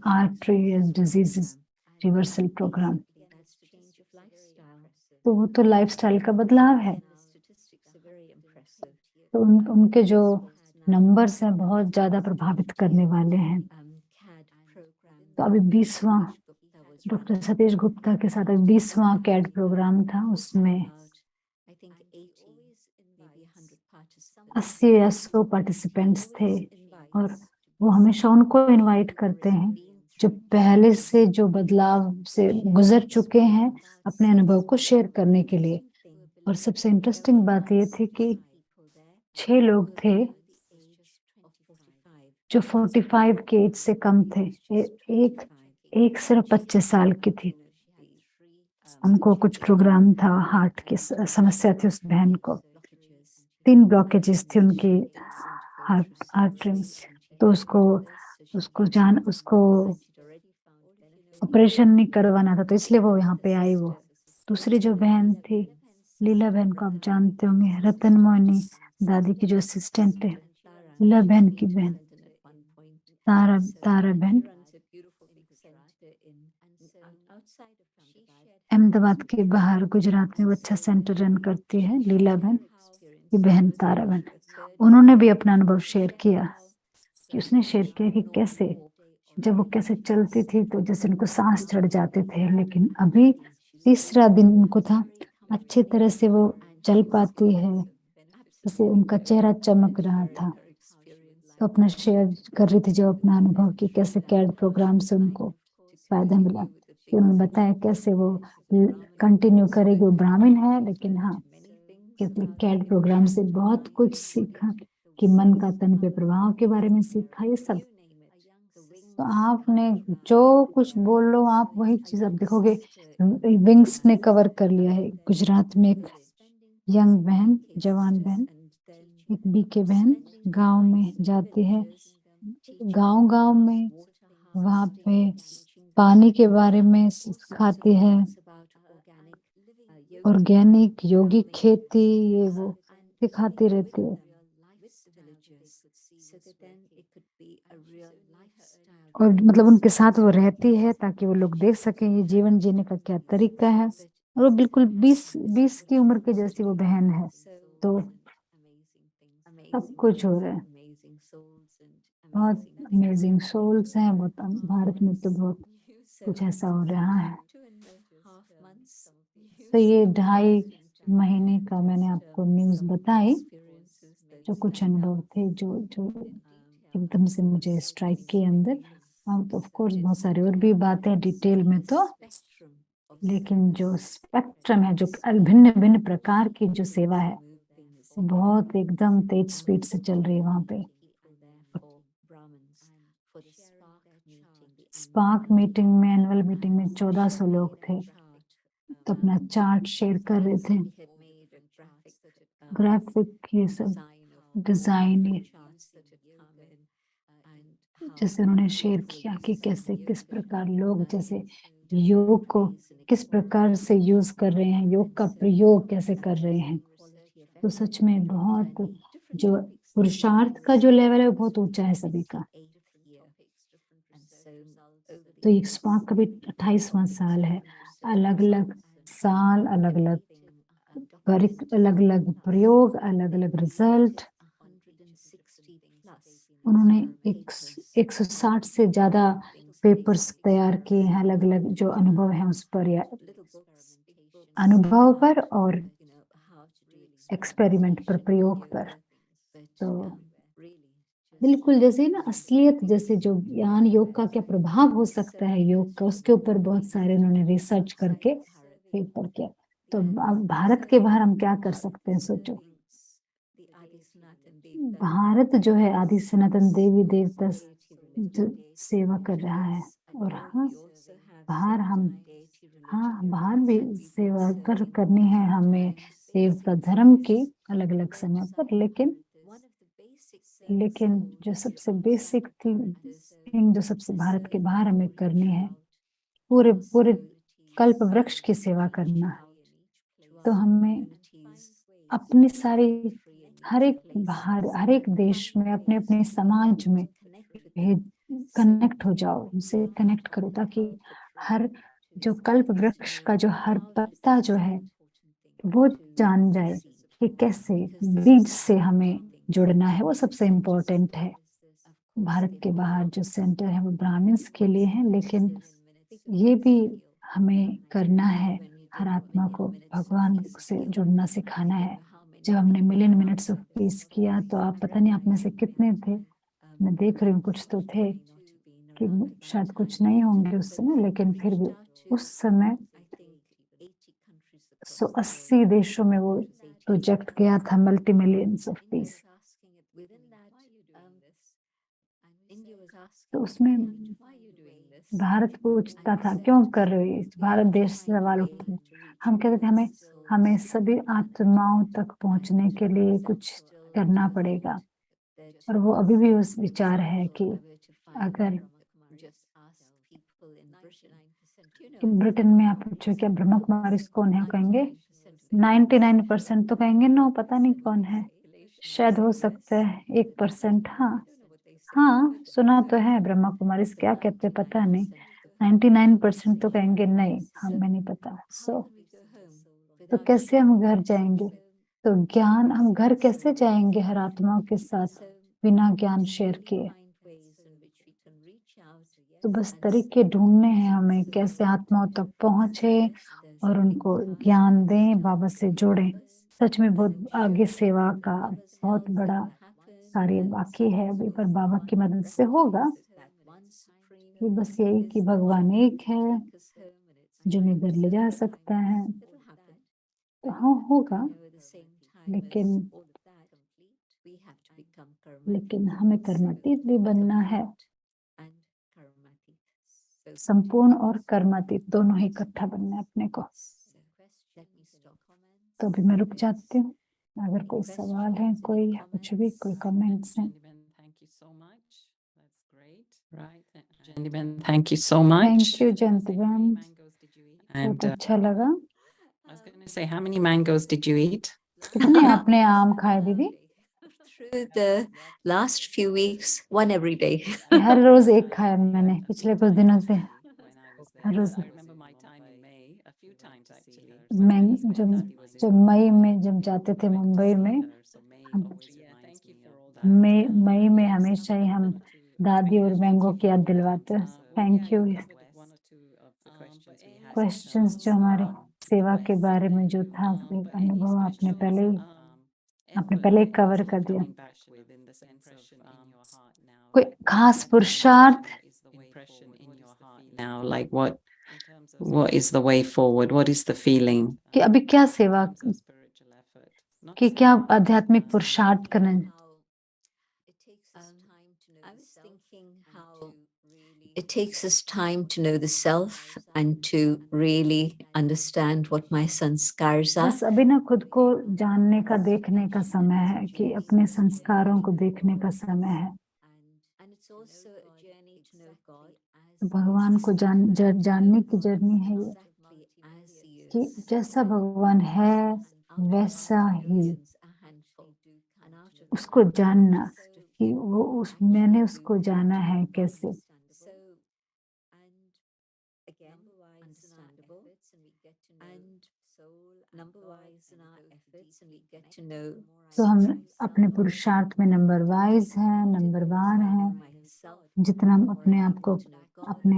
artery diseases reversal programme. तो वो तो लाइफस्टाइल का बदलाव है। तो उनके जो नंबर्स हैं बहुत ज्यादा प्रभावित करने वाले हैं। तो अभी 20वां डॉक्टर सतीश गुप्ता के साथ 20वां कैड प्रोग्राम था, उसमें 80 या 100 पार्टिसिपेंट्स थे। और वो हमेशा उनको इनवाइट करते हैं जो पहले से जो बदलाव से गुजर चुके हैं, अपने अनुभव को शेयर करने के लिए। और सबसे इंटरेस्टिंग बात ये थी कि 6 लोग थे जो 45 के एज से कम थे। एक सिर्फ 25 साल की थी। उनको कुछ प्रोग्राम था, हार्ट की समस्या थी उस बहन को, 3 ब्लॉकेजेस थी उनकी हार्ट में। तो उसको ऑपरेशन नहीं करवाना था, तो इसलिए वो यहाँ पे आई। वो दूसरी जो बहन थी, लीला बहन को आप जानते होंगे, रतन मोहिनी दादी की जो असिस्टेंट है, लीला बहन की बहन, तारा बहन अहमदाबाद के बाहर गुजरात में वो अच्छा सेंटर रन करती है। लीला बहन की बहन तारा बहन, उन्होंने भी अपना अनुभव शेयर किया कि उसने शेयर किया कि कैसे जब वो कैसे चलती थी तो जैसे उनको सांस चढ़ जाते थे, लेकिन अभी तीसरा दिन उनको था, अच्छी तरह से वो चल पाती है, जैसे उनका चेहरा चमक रहा था। तो अपना शेयर कर रही थी जो अपना अनुभव कि कैसे कैड प्रोग्राम से उनको फायदा मिला। कि उन्होंने बताया कैसे वो कंटिन्यू करेगी। वो ब्राह्मण है, लेकिन हाँ, कैड प्रोग्राम से बहुत कुछ सीखा कि मन का तन पे प्रभाव के बारे में सीखा, ये सब। तो आपने जो कुछ बोलो आप वही चीज आप देखोगे। विंग्स ने कवर कर लिया है। गुजरात में एक यंग बहन, जवान बहन, एक बीके बहन गांव में जाती है, गांव गांव में वहां पे पानी के बारे में सिखाती है, ऑर्गेनिक यौगिक खेती, ये वो सिखाती रहती है। और मतलब उनके साथ वो रहती है ताकि वो लोग देख सकें ये जीवन जीने का क्या तरीका है। और वो बिल्कुल 20 की उम्र की जैसी वो बहन है। तो सब कुछ हो रहा है, बहुत अमेजिंग सोल्स हैं। बहुत भारत में तो बहुत कुछ ऐसा हो रहा है। तो ये 2.5 महीने का मैंने आपको न्यूज बताई, जो कुछ अनुभव थे जो जो एकदम से मुझे स्ट्राइक किए अंदर। तो ऑफ कोर्स बहुत सारे और भी बातें डिटेल में, तो लेकिन जो स्पेक्ट्रम है, जो भिन्न भिन्न प्रकार की जो सेवा है, वो बहुत एकदम तेज स्पीड से चल रही है वहां पे। स्पार्क मीटिंग में, एनुअल मीटिंग में 1400 लोग थे। तो अपना चार्ट शेयर कर रहे थे, ग्राफिक, ये सब डिजाइन, जैसे उन्होंने शेयर किया कि कैसे किस प्रकार लोग जैसे योग को किस प्रकार से यूज कर रहे हैं, योग का प्रयोग कैसे कर रहे हैं। तो सच में बहुत जो पुरुषार्थ का जो लेवल है वो बहुत ऊंचा है सभी का। तो ये स्पार्क का भी 28वां साल है। अलग अलग साल, अलग अलग अलग अलग प्रयोग, अलग अलग रिजल्ट। उन्होंने 160 से ज्यादा पेपर्स तैयार किए हैं, अलग अलग जो अनुभव है उस पर, या अनुभव पर और एक्सपेरिमेंट पर, प्रयोग पर। तो बिल्कुल जैसे ना असलियत, जैसे जो ज्ञान योग का क्या प्रभाव हो सकता है योग का, उसके ऊपर बहुत सारे उन्होंने रिसर्च करके पेपर किया। तो अब भारत के बाहर हम क्या कर सकते हैं, सोचो। भारत जो है आदि सनातन देवी देवता जो सेवा कर रहा है। और हाँ, बाहर हम, हाँ बाहर भी सेवा करनी है हमें देवता धर्म की, अलग अलग समय पर। लेकिन जो सबसे बेसिक थिंग जो सबसे भारत के बाहर हमें करनी है, पूरे पूरे कल्प वृक्ष की सेवा करना। तो हमें अपनी सारी हर एक देश में, अपने अपने समाज में कनेक्ट हो जाओ, उनसे कनेक्ट करो, ताकि हर जो कल्प वृक्ष का जो हर पत्ता जो है वो जान जाए कि कैसे बीज से हमें जुड़ना है। वो सबसे इम्पोर्टेंट है। भारत के बाहर जो सेंटर है वो ब्राह्मण्स के लिए है, लेकिन ये भी हमें करना है, हर आत्मा को भगवान से जुड़ना सिखाना है। जब हमने मिलियन मिनट्स ऑफ पीस किया, तो आप पता नहीं आप में से कितने थे, मैं देख रही हूँ कुछ तो थे, कि शायद कुछ नहीं होंगे उस समय, लेकिन फिर भी उस समय 180 देशों में वो प्रोजेक्ट गया था, मल्टी मिलियंस ऑफ पीस। तो उसमें भारत पूछता था क्यों कर रहे हो ये? भारत देश से सवाल उठते, हम कहते थे हमें सभी आत्माओं तक पहुंचने के लिए कुछ करना पड़ेगा। और वो अभी भी उस विचार है कि अगर ब्रिटेन में आप पूछो क्या ब्रह्मा कुमारी कौन है, कहेंगे 99% तो कहेंगे नो, पता नहीं कौन है, शायद हो सकता है 1%। हाँ सुना तो है ब्रह्मा कुमारी क्या कहते पता नहीं, 99% तो कहेंगे नहीं हमें नहीं पता। तो कैसे हम घर जाएंगे? तो ज्ञान, हम घर कैसे जाएंगे हर आत्माओं के साथ बिना ज्ञान शेयर किए? तो बस तरीके ढूंढने हैं हमें कैसे आत्माओं तक पहुंचे और उनको ज्ञान दें, बाबा से जोड़ें। सच में बहुत आगे सेवा का बहुत बड़ा कार्य बाकी है अभी, पर बाबा की मदद से होगा। ये बस यही कि भगवान एक है जो इधर ले जा सकता है, तो हाँ होगा, लेकिन हमें कर्मातीत भी बनना है। संपूर्ण और कर्मातीत दोनों ही इकट्ठा बनना है अपने को। तो अभी मैं रुक जाती हूँ, अगर कोई सवाल है, कोई कुछ भी, कोई कमेंट्स हैं। Thank you so much. Thank you Jayanti ma'am, And बहुत अच्छा लगा। I was going to say, how many mangoes did you eat? कितने आपने आम खाए दीदी? Through the last few weeks, one every day. हर रोज एक खाया मैंने पिछले कुछ दिनों से, हर रोज। मैं जब मई में जब जाते थे मुंबई में, मई में हमेशा ही हम दादी और मैंगो की याद दिलवाते। Thank you. क्वेश्चंस जो हमारे सेवा के बारे में जो था, अनुभव आपने पहले ही कवर कर दिया। कोई खास पुरुषार्थ? Now, like what is the way forward? What is the feeling? कि अभी क्या सेवा कि क्या आध्यात्मिक पुरुषार्थ करना? I was thinking how it takes us time to know the self and to really understand what my sanskars are. बस अभी ना खुद को जानने का, देखने का समय है, कि अपने संस्कारों को देखने का समय है। And it's also a journey to know God भगवान को जानने की जर्नी है ये, कि जैसा भगवान है वैसा ही उसको जानना, कि वो मैंने उसको जाना है कैसे। तो हम अपने पुरुषार्थ में नंबर वाइज हैं, नंबरवार हैं। जितना हम अपने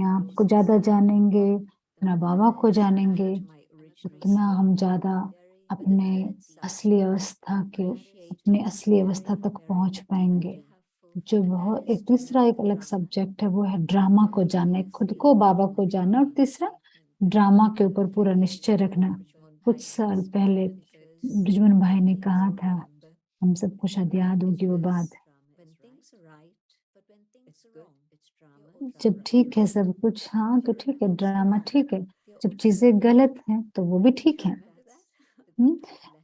आप को ज्यादा जानेंगे, अपना बाबा को जानेंगे, उतना हम ज्यादा अपने असली अवस्था तक पहुंच पाएंगे। जो बहुत एक तीसरा एक अलग सब्जेक्ट है, वो है ड्रामा को जानना, खुद को बाबा को जानना, और तीसरा ड्रामा के ऊपर पूरा निश्चय रखना। कुछ साल पहले ब्रिजमन भाई ने कहा था, हम सबको शायद याद होगी वो बात, जब ठीक है सब कुछ, हाँ तो ठीक है, ड्रामा ठीक है, जब चीजें गलत हैं तो वो भी ठीक है।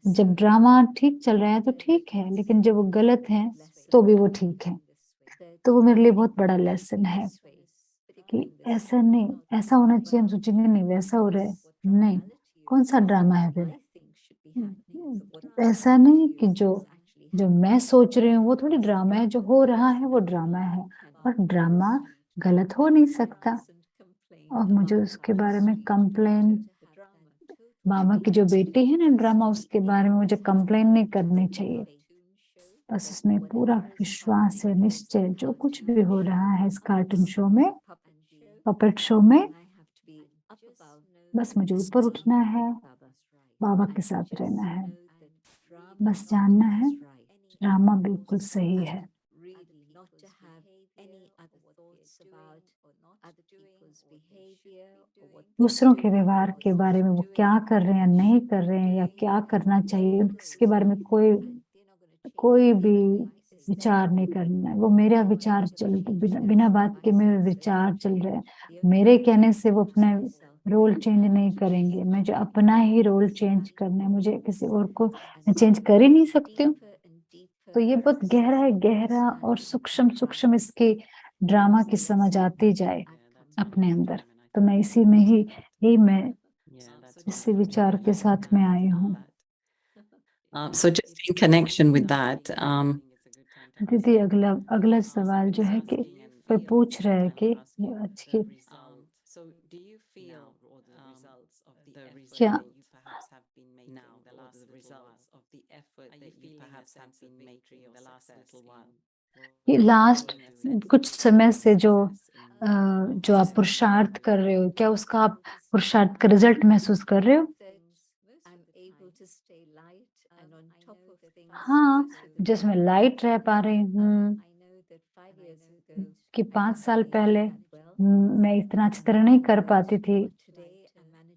जब ड्रामा ठीक चल रहा है तो ठीक है, लेकिन जब वो गलत है तो भी वो ठीक है। तो वो मेरे लिए बहुत बड़ा लेसन है कि ऐसा नहीं, ऐसा होना चाहिए, हम सोचेंगे नहीं वैसा हो रहा है, नहीं, कौन सा ड्रामा है फिर? ऐसा नहीं कि जो मैं सोच रही हूँ वो थोड़ी ड्रामा है, जो हो रहा है वो ड्रामा है, और ड्रामा गलत हो नहीं सकता। और मुझे उसके बारे में कंप्लेन, बाबा की जो बेटी है ना ड्रामा, उसके बारे में मुझे कंप्लेन नहीं करनी चाहिए। बस उसमें पूरा विश्वास है, निश्चय, जो कुछ भी हो रहा है इस कार्टून शो में, पपेट शो में, बस मुझे ऊपर उठना है, बाबा के साथ रहना है, बस जानना है ड्रामा बिल्कुल सही है। दूसरों के व्यवहार के बारे में, वो क्या कर रहे हैं, नहीं कर रहे हैं, या क्या करना चाहिए, इसके बारे में कोई भी विचार नहीं करना है, वो मेरा विचार चल बिना बात के मेरे विचार चल रहे हैं, मेरे कहने से वो अपना रोल चेंज नहीं करेंगे, मुझे अपना ही रोल चेंज करना है, मुझे किसी और को मैं चेंज कर ही नहीं सकती हूँ। तो ये बहुत गहरा है, गहरा और सूक्ष्म इसकी ड्रामा की समझ आती जाए अपने अंदर। तो मैं इसी में ही मैं इसी विचार के साथ में आई हूँ। So just in connection with that, दीदी अगला सवाल जो है कि कोई पूछ रहा है कि आज की क्या ये लास्ट कुछ समय से जो आप पुरुषार्थ कर रहे हो, क्या उसका आप पुरुषार्थ का रिजल्ट महसूस कर रहे हो? हाँ, जिसमें लाइट रह पा रही हूँ कि 5 साल पहले मैं इतना अच्छी तरह नहीं कर पाती थी,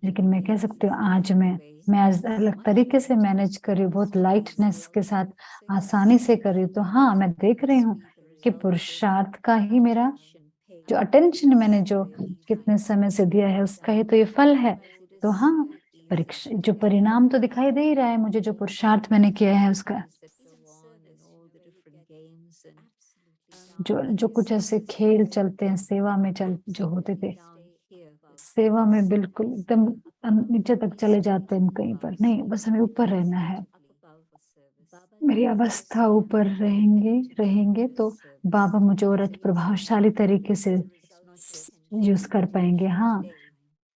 लेकिन मैं कह सकती हूँ आज मैं आज अलग तरीके से मैनेज कर रही हूँ, बहुत लाइटनेस के साथ आसानी से कर रही हूँ। तो हाँ, मैं देख रही हूँ कि पुरुषार्थ का ही मेरा जो अटेंशन मैंने जो कितने समय से दिया है उसका ही तो ये फल है। तो हाँ, परीक्षा जो परिणाम तो दिखाई दे ही रहा है मुझे, जो पुरुषार्थ मैंने किया है उसका। जो कुछ ऐसे खेल चलते हैं सेवा में जो होते थे, सेवा में बिल्कुल एकदम नीचे तक चले जाते हैं कहीं पर नहीं, बस हमें ऊपर रहना है। मेरी अवस्था ऊपर रहेंगे तो बाबा मुझे और प्रभावशाली तरीके से यूज कर पाएंगे। हाँ,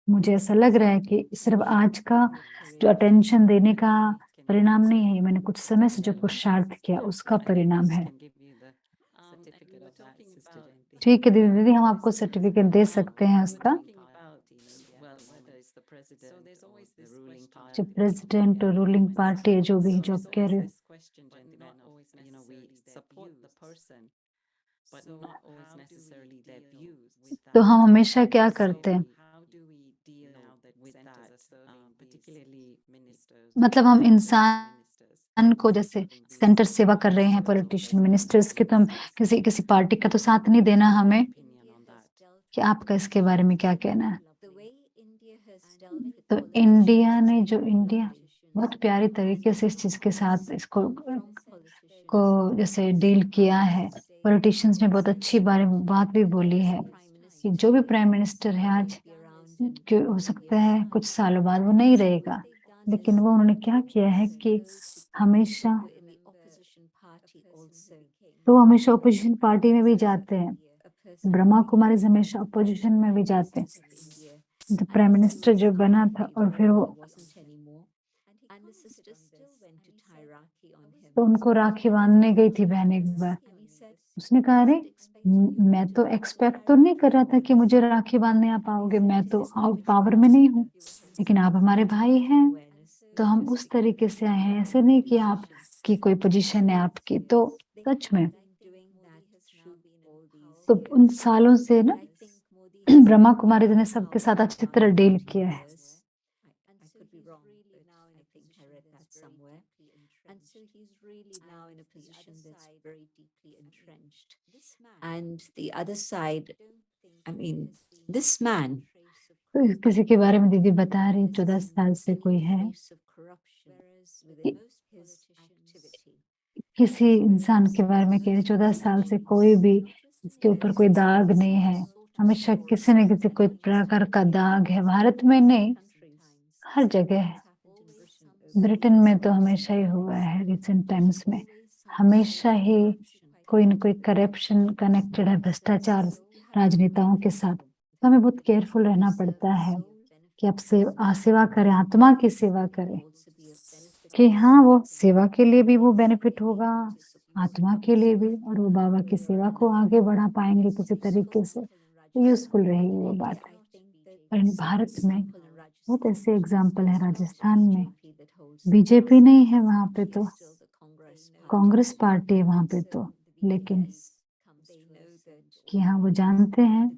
मुझे ऐसा लग रहा है कि सिर्फ आज का जो अटेंशन देने का परिणाम नहीं है, मैंने कुछ समय से जो पुरुषार्थ किया उसका परिणाम है। ठीक है दीदी, हम आपको सर्टिफिकेट दे सकते हैं उसका। जो प्रेसिडेंट और रूलिंग पार्टी है, जो भी जो आप कह रहे हो, तो हम हमेशा क्या करते हैं, मतलब हम इंसान को जैसे सेंटर सेवा कर रहे हैं पॉलिटिशियन मिनिस्टर्स की, तो हम किसी पार्टी का तो साथ नहीं देना हमें। कि आपका इसके बारे में क्या कहना है? तो इंडिया बहुत प्यारी तरीके से इस चीज के साथ इसको जैसे डील किया है। पॉलिटिशियंस ने बहुत अच्छी बात भी बोली है कि जो भी प्राइम मिनिस्टर है आज, कि हो सकता है कुछ सालों बाद वो नहीं रहेगा, लेकिन वो उन्होंने क्या किया है कि हमेशा हमेशा अपोजिशन पार्टी में भी जाते हैं। ब्रह्मा कुमारी हमेशा अपोजिशन में भी जाते हैं। तो प्राइम मिनिस्टर जो बना था और फिर वो तो उनको राखी बांधने गई थी बहन एक बार। उसने कहा अरे मैं तो एक्सपेक्ट तो नहीं कर रहा था कि मुझे राखी बांधने आप आओगे, मैं तो आउट पावर में नहीं हूँ, लेकिन आप हमारे भाई हैं तो हम उस तरीके से आए हैं, ऐसे नहीं कि आप की कोई पोजीशन है आपकी। तो सच में तो उन सालों से ना ब्रह्मा कुमारी जी ने सबके साथ अच्छी तरह डील किया है। And the other side, I mean, this man, तो किसी के बारे में दीदी बता रही 14 साल से कोई है, किसी इंसान के बारे में कह रही 14 साल से कोई भी इसके ऊपर कोई दाग नहीं है, हमेशा किसी न किसी कोई प्रकार का दाग है, भारत में नहीं हर जगह है। ब्रिटेन में तो हमेशा ही हुआ है, रिसेंट टाइम्स में हमेशा ही कोई न कोई करप्शन कनेक्टेड है भ्रष्टाचार राजनेताओं के साथ। तो हमें बहुत केयरफुल रहना पड़ता है कि आप सेवा करें, आत्मा की सेवा करें, कि हाँ वो सेवा के लिए भी वो बेनिफिट होगा, आत्मा के लिए भी, और वो बाबा की सेवा को आगे बढ़ा पाएंगे किसी तरीके से, तो यूजफुल रहेगी वो बात। और भारत में बहुत ऐसे एग्जाम्पल है, राजस्थान में बीजेपी नहीं है वहां पे, तो कांग्रेस पार्टी है वहां पे तो, लेकिन कि हाँ वो जानते हैं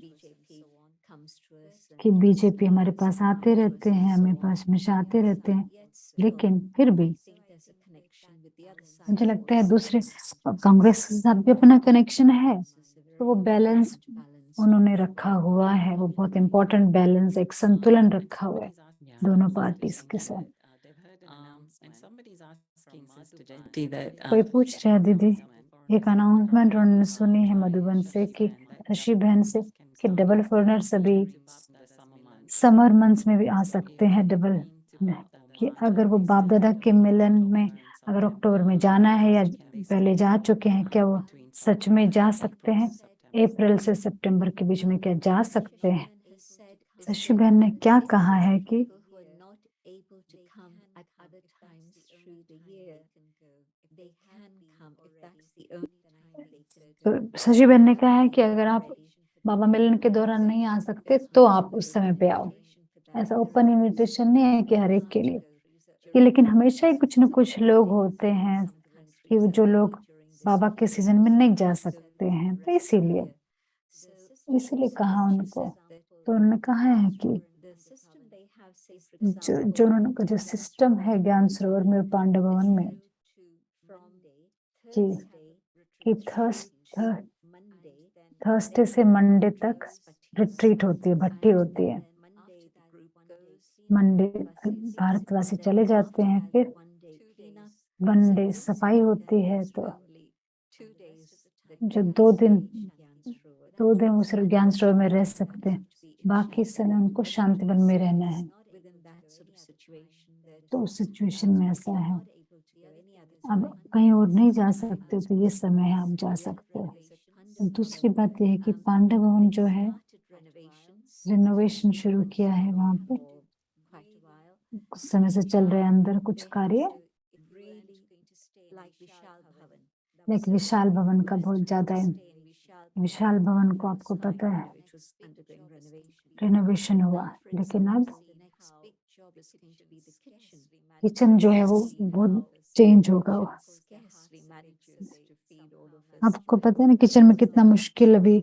कि बीजेपी हमारे पास आते रहते हैं, हमें पास हमेशा आते रहते हैं, लेकिन फिर भी मुझे लगता है दूसरे कांग्रेस के साथ भी अपना कनेक्शन है, तो वो बैलेंस उन्होंने रखा हुआ है, वो बहुत इम्पोर्टेंट बैलेंस, एक संतुलन रखा हुआ है दोनों पार्टीज के साथ। कोई पूछ रहा है दीदी, एक अनाउंसमेंट उन्होंने सुनी है मधुबन से कि ऋषि बहन से कि डबल फॉरनर्स अभी समर मंथ्स में भी आ सकते हैं डबल, कि अगर वो बाप दादा के मिलन में अगर अक्टूबर में जाना है या पहले जा चुके हैं, क्या वो सच में जा सकते हैं? अप्रैल से सितंबर के बीच में क्या जा सकते हैं? ऋषि बहन ने क्या कहा है कि तो शशि बहन ने कहा है कि अगर आप बाबा मिलन के दौरान नहीं आ सकते तो आप उस समय पे आओ। ऐसा ओपन इनविटेशन नहीं है कि हर एक के लिए, कि लेकिन हमेशा ही कुछ न कुछ लोग होते हैं कि वो जो लोग बाबा के सीजन में नहीं जा सकते हैं, तो इसीलिए कहा उनको। तो उन्होंने कहा है कि जो उन्होंने जो सिस्टम है ज्ञान सरोवर में और पांडव भवन में कि थर्सडे से मंडे तक रिट्रीट होती है, भट्टी होती है। मंडे भारतवासी चले जाते हैं, फिर मंडे सफाई होती है, तो जो 2 दिन वो सिर्फ ज्ञान सरोवर में रह सकते हैं, बाकी समय उनको शांति वन में रहना है। तो उस सिचुएशन में ऐसा है, अब कहीं और नहीं जा सकते तो ये समय है आप जा सकते हो। तो दूसरी बात यह है कि पांडव भवन जो है रिनोवेशन शुरू किया है, वहां पे कुछ समय से चल रहे हैं अंदर कुछ कार्य, लेकिन विशाल भवन का बहुत ज्यादा है। विशाल भवन को आपको पता है रिनोवेशन हुआ, लेकिन अब किचन जो है वो बहुत चेंज होगा। आपको पता है ना किचन में कितना मुश्किल अभी,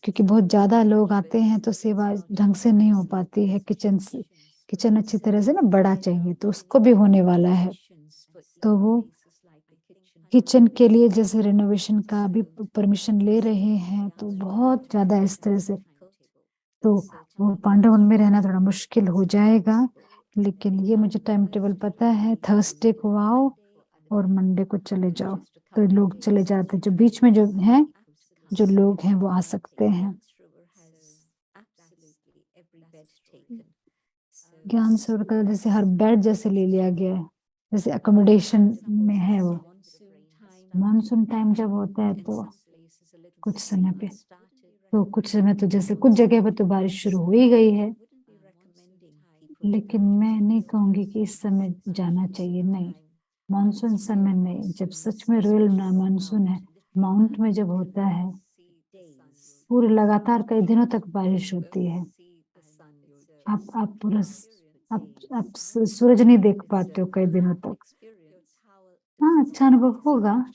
क्योंकि बहुत ज्यादा लोग आते हैं तो सेवा ढंग से नहीं हो पाती है। किचन अच्छी तरह से ना बड़ा चाहिए, तो उसको भी होने वाला है। तो वो किचन के लिए जैसे रिनोवेशन का भी परमिशन ले रहे हैं, तो बहुत ज्यादा इस तरह से, तो वो पांडवन में रहना थोड़ा मुश्किल हो जाएगा। लेकिन ये मुझे टाइम टेबल पता है, थर्सडे को आओ और मंडे को चले जाओ। तो लोग चले जाते हैं, जो बीच में जो लोग हैं वो आ सकते हैं। ज्ञान सरोवर का जैसे हर बेड जैसे ले लिया गया है, जैसे अकोमोडेशन में है। वो मानसून टाइम जब होता है तो कुछ समय तो जैसे कुछ जगह पर तो बारिश शुरू हो ही गई है, लेकिन मैं नहीं कहूंगी कि इस समय जाना चाहिए, नहीं। मानसून समय नहीं, जब सच में रोयल मानसून है, माउंट में जब होता है पूरे लगातार कई दिनों तक बारिश होती है, आप पूरा आप सूरज नहीं देख पाते हो कई दिनों तक। हाँ, अच्छा अनुभव होगा,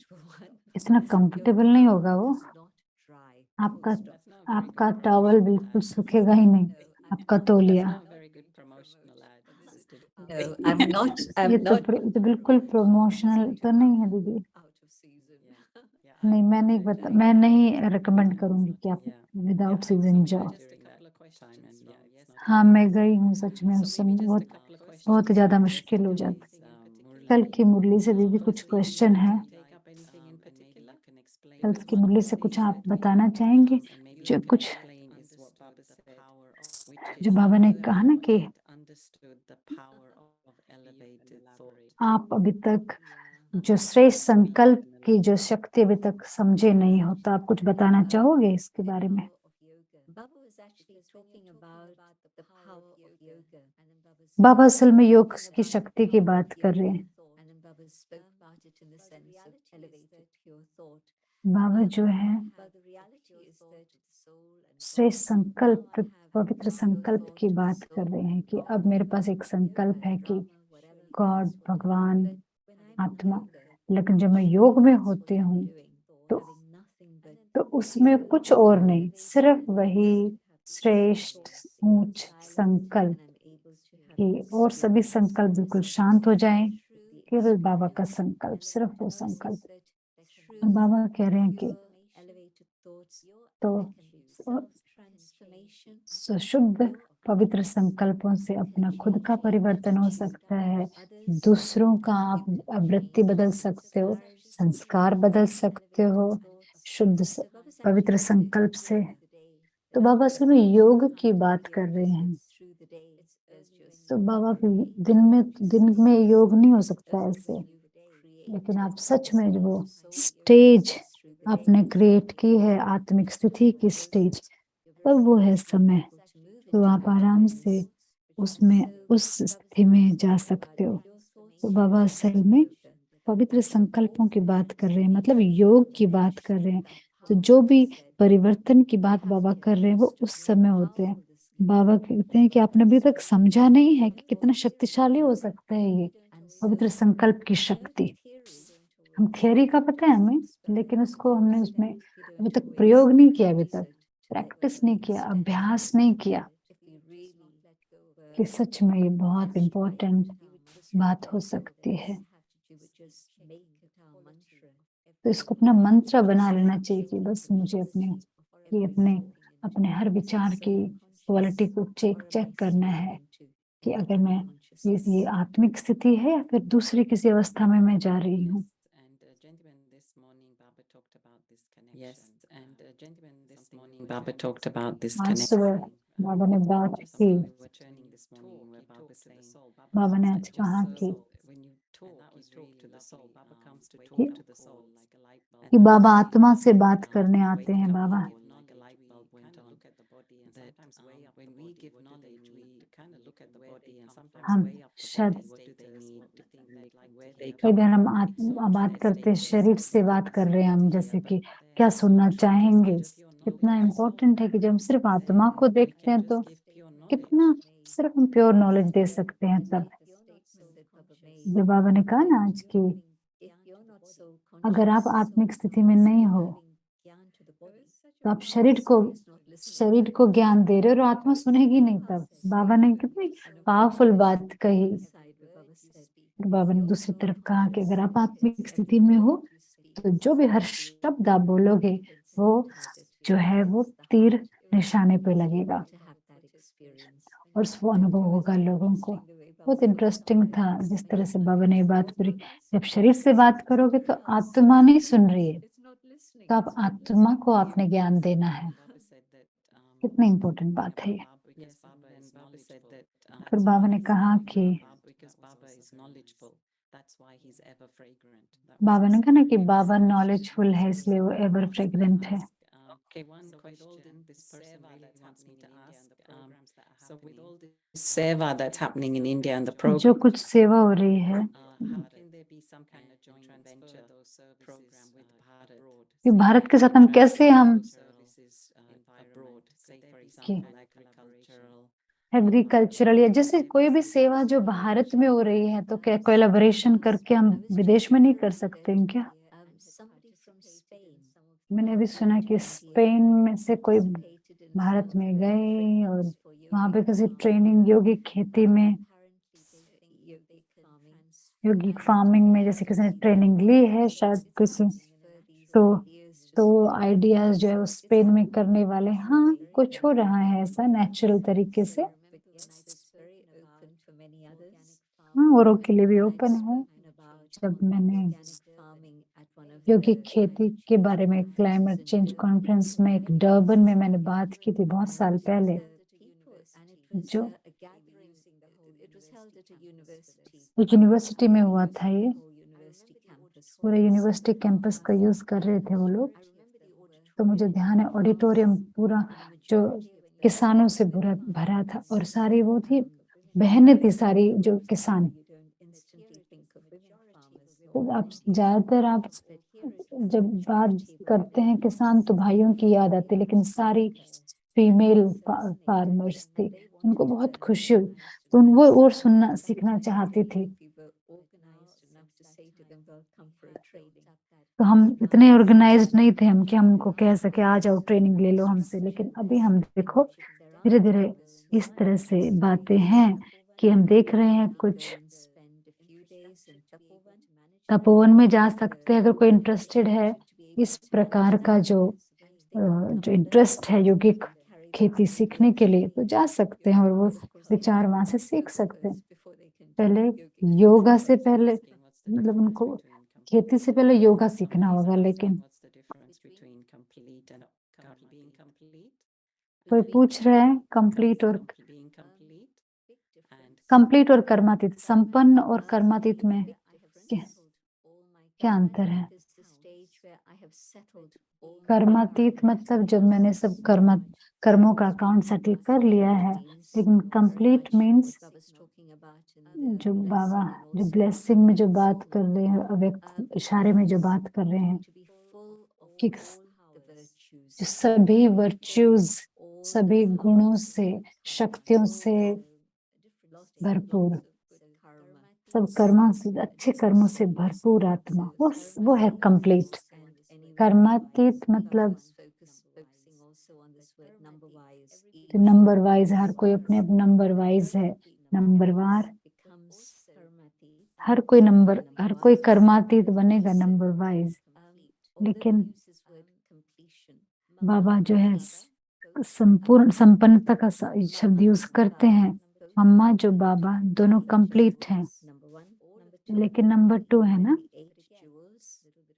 इतना कंफर्टेबल नहीं होगा वो। आपका टॉवल बिल्कुल सूखेगा ही नहीं, आपका तौलिया। ये तो बिल्कुल प्रमोशनल तो नहीं है दीदी। नहीं, मैं नहीं रिकमेंड करूंगी कि आप विदाउट सीजन जाओ। हाँ, मैं गई हूँ सच में, उस समय बहुत ज्यादा मुश्किल हो जाता। कल की मुरली से दीदी कुछ क्वेश्चन है, कल की मुरली से कुछ आप बताना चाहेंगे? जो बाबा ने कहा ना कि आप अभी तक जो श्रेष्ठ संकल्प की जो शक्ति अभी तक समझे नहीं हो, तो आप कुछ बताना चाहोगे इसके बारे में? बाबा असल में योग की शक्ति की बात कर रहे हैं। बाबा जो है श्रेष्ठ संकल्प, पवित्र संकल्प की बात कर रहे हैं कि अब मेरे पास एक संकल्प है कि गॉड, भगवान, आत्मा, लेकिन जब मैं योग में होती हूँ तो उसमें कुछ और नहीं, सिर्फ वही श्रेष्ठ ऊंच संकल्प की, और सभी संकल्प बिल्कुल शांत हो जाएं, केवल बाबा का संकल्प, सिर्फ वो संकल्प। और बाबा कह रहे हैं कि तो शुद्ध पवित्र संकल्पों से अपना खुद का परिवर्तन हो सकता है, दूसरों का आप वृत्ति बदल सकते हो, संस्कार बदल सकते हो शुद्ध पवित्र संकल्प से। तो बाबा असल में योग की बात कर रहे हैं। तो बाबा दिन में योग नहीं हो सकता ऐसे, लेकिन आप सच में वो स्टेज आपने क्रिएट की है, आत्मिक स्थिति की स्टेज, तब वो है समय, तो आप आराम से उसमें उस स्थिति में जा सकते हो। तो बाबा असल में पवित्र संकल्पों की बात कर रहे हैं, मतलब योग की बात कर रहे हैं। तो जो भी परिवर्तन की बात बाबा कर रहे हैं वो उस समय होते हैं। बाबा कहते हैं कि आपने अभी तक समझा नहीं है कि कितना शक्तिशाली हो सकता है ये पवित्र संकल्प की शक्ति। हम थियरी का पता है हमें, लेकिन उसको हमने उसमें अभी तक प्रयोग नहीं किया, अभी तक प्रैक्टिस नहीं किया, अभ्यास नहीं किया कि सच में ये बहुत इम्पोर्टेंट बात हो सकती है। तो इसको अपना मंत्र बना लेना चाहिए कि बस मुझे अपने हर विचार की क्वालिटी को चेक करना है कि अगर मैं ये आत्मिक स्थिति है या फिर दूसरी किसी अवस्था में मैं जा रही हूँ। Yes, and gentlemen, this morning Baba talked about this आज connection. सुबह बाबा ने बात की, बाबा ने आज कहा कि बाबा आत्मा से बात करने आते हैं। बाबा हम शायद कई बार हम बात करते हैं, शरीर से बात कर रहे हैं हम, जैसे कि क्या सुनना चाहेंगे। कितना इम्पोर्टेंट है कि जब हम सिर्फ आत्मा को देखते हैं तो कितना सिर्फ हम प्योर नॉलेज दे सकते हैं। तब जो बाबा ने कहा ना आज की, अगर आप आत्मिक स्थिति में नहीं हो तो आप शरीर को ज्ञान दे रहे हो और आत्मा सुनेगी नहीं। तब बाबा ने कितनी पावरफुल बात कही। बाबा ने दूसरी तरफ कहा कि अगर आप आत्मिक स्थिति में हो तो जो भी हर शब्द आप बोलोगे वो जो है वो तीर निशाने पे लगेगा और वो अनुभव होगा लोगों को। बहुत इंटरेस्टिंग था जिस तरह से बाबा ने बात पूरी। जब शरीर से बात करोगे तो आत्मा नहीं सुन रही है, तो आप आत्मा को आपने ज्ञान देना है। कितनी इम्पोर्टेंट बात है ये। फिर बाबा ने कहा कि बाबा ने कहा ना कि बाबा नॉलेजफुल है इसलिए वो एवर फ्रेग्रेंट है। सेवा that's happening in India and the program, जो कुछ सेवा हो रही है कि भारत के साथ हम कैसे एग्रीकल्चरल या जैसे कोई भी सेवा जो भारत में हो रही है तो क्या कोलैबोरेशन करके हम विदेश में नहीं कर सकते हैं क्या? मैंने अभी सुना कि स्पेन में से कोई भारत में गए और वहां पे किसी ट्रेनिंग योगिक खेती में, योगिक फार्मिंग में जैसे किसी ने ट्रेनिंग ली है शायद किसी, तो आइडियाज जो है वो स्पेन में करने वाले। हाँ, कुछ हो रहा है ऐसा नेचुरल तरीके से। हाँ, औरों के लिए भी ओपन है। जब मैंने योगिक खेती के बारे में क्लाइमेट चेंज कॉन्फ्रेंस में एक डर्बन में मैंने बात की थी बहुत साल पहले, जो एक यूनिवर्सिटी में हुआ था। ये पूरे यूनिवर्सिटी कैंपस का यूज कर रहे थे वो लोग। तो मुझे ध्यान है ऑडिटोरियम पूरा जो किसानों से भरा था और सारी वो थी बहनें थी सारी जो किसान। तो आप ज्यादातर आप जब बात करते हैं किसान तो भाइयों की याद आती, लेकिन सारी फीमेल फार्मर्स थी। उनको बहुत खुशी हुई तो वो और सुनना सीखना चाहती थी। तो हम इतने ऑर्गेनाइज्ड नहीं थे हम कि हम उनको कह सके आ जाओ ट्रेनिंग ले लो हमसे। लेकिन अभी हम देखो धीरे धीरे इस तरह से बातें हैं कि हम देख रहे हैं कुछ तपोवन में जा सकते हैं अगर कोई इंटरेस्टेड है इस प्रकार का जो इंटरेस्ट है योगिक खेती सीखने के लिए, तो जा सकते हैं और वो विचार वहां से सीख सकते हैं। पहले योगा से पहले मतलब उनको खेती से पहले योगा सीखना होगा। लेकिन कोई पूछ रहा है कंप्लीट और कर्मातीत, संपन्न और कर्मातीत में क्या अंतर है? कर्मातीत मतलब जब मैंने सब कर्मों का अकाउंट सेटल कर लिया है, लेकिन कंप्लीट मीन्स जो बाबा जो ब्लेसिंग में जो बात कर रहे हैं, अव्यक्त इशारे में जो बात कर रहे हैं कि जो सभी वर्च्यूज, सभी गुणों से, शक्तियों से भरपूर, सब कर्मों से, अच्छे कर्मों से भरपूर आत्मा, वो है कंप्लीट। कर्मातीत मतलब तो नंबर वाइज, हर कोई अपने अपने नंबर वाइज है, नंबरवार। हर कोई कर्मातीत बनेगा नंबर वाइज। लेकिन बाबा जो है संपूर्ण संपन्नता का शब्द यूज करते हैं। मम्मा जो बाबा दोनों कंप्लीट हैं, लेकिन नंबर 2 है ना,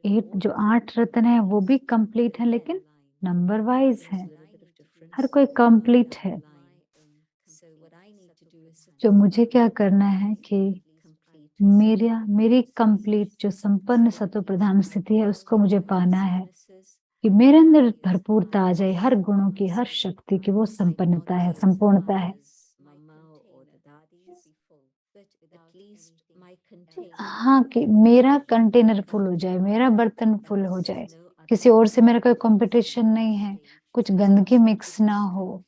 8 जो 8 रत्न है वो भी कंप्लीट है, लेकिन नंबर वाइज है। हर कोई कंप्लीट है। जो मुझे क्या करना है कि मेरी कंप्लीट जो संपन्न सत्व प्रधान स्थिति है उसको मुझे पाना है, कि मेरे अंदर भरपूरता आ जाए, हर गुणों की, हर शक्ति की, वो संपन्नता है, संपूर्णता है। हाँ, कि मेरा कंटेनर फुल हो जाए, मेरा बर्तन फुल हो जाए, किसी और से मेरा कोई कंपटीशन नहीं है, कुछ गंदगी मिक्स ना हो।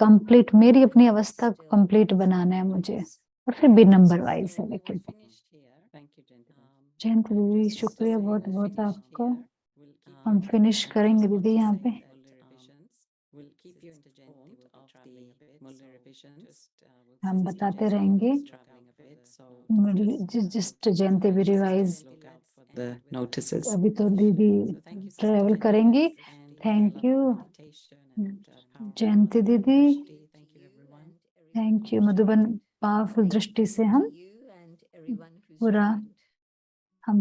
कंप्लीट मेरी अपनी अवस्था को कंप्लीट बनाना है मुझे, और फिर भी नंबर वाइज है। लेकिन जयंत दीदी शुक्रिया बहुत बहुत आपको। हम फिनिश करेंगे दीदी यहाँ पे। हम बताते रहेंगे जस्ट जयंती भी रिवाइज। अभी तो दीदी ट्रेवल करेंगी। थैंक यू जयंती दीदी, थैंक यू मधुबन। पावरफुल दृष्टि से हम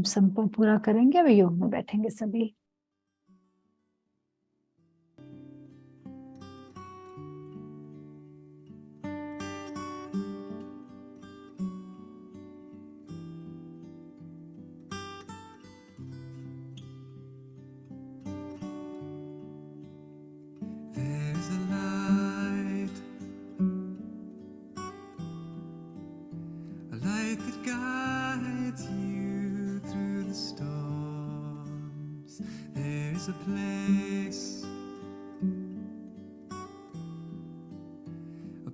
संपूर्ण पूरा करेंगे। अभी योग में बैठेंगे सभी। There's a light that guides you through the storms. There's a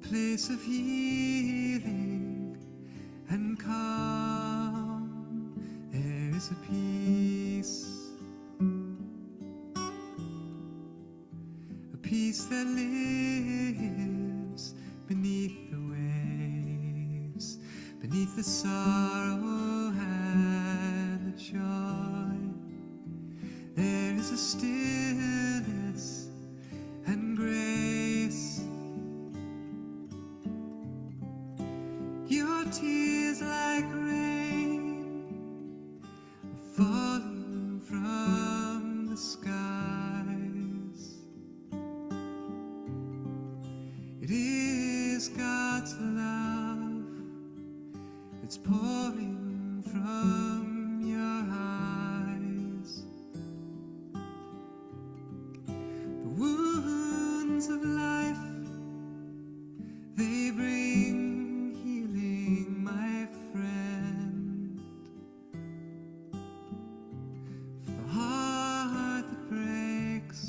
place of healing and calm. There is a peace that lives beneath the waves, beneath the sorrow and the joy. There is a stillness and grace. Your tears like rain falling from the skies. It is God's love that's pouring from your eyes. The wounds of life, they bring healing, my friend. For the heart that breaks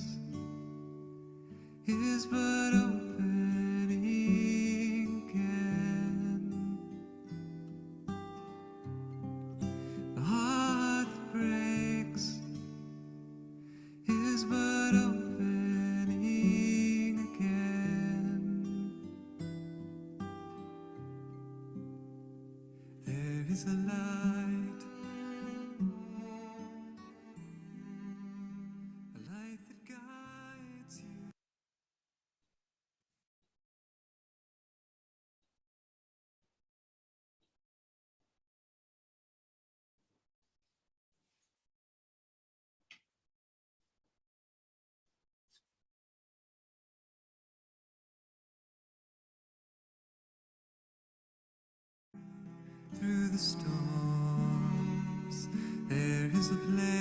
is but opening again. The heart that breaks is but opening again. There is a light through the storms. There is a place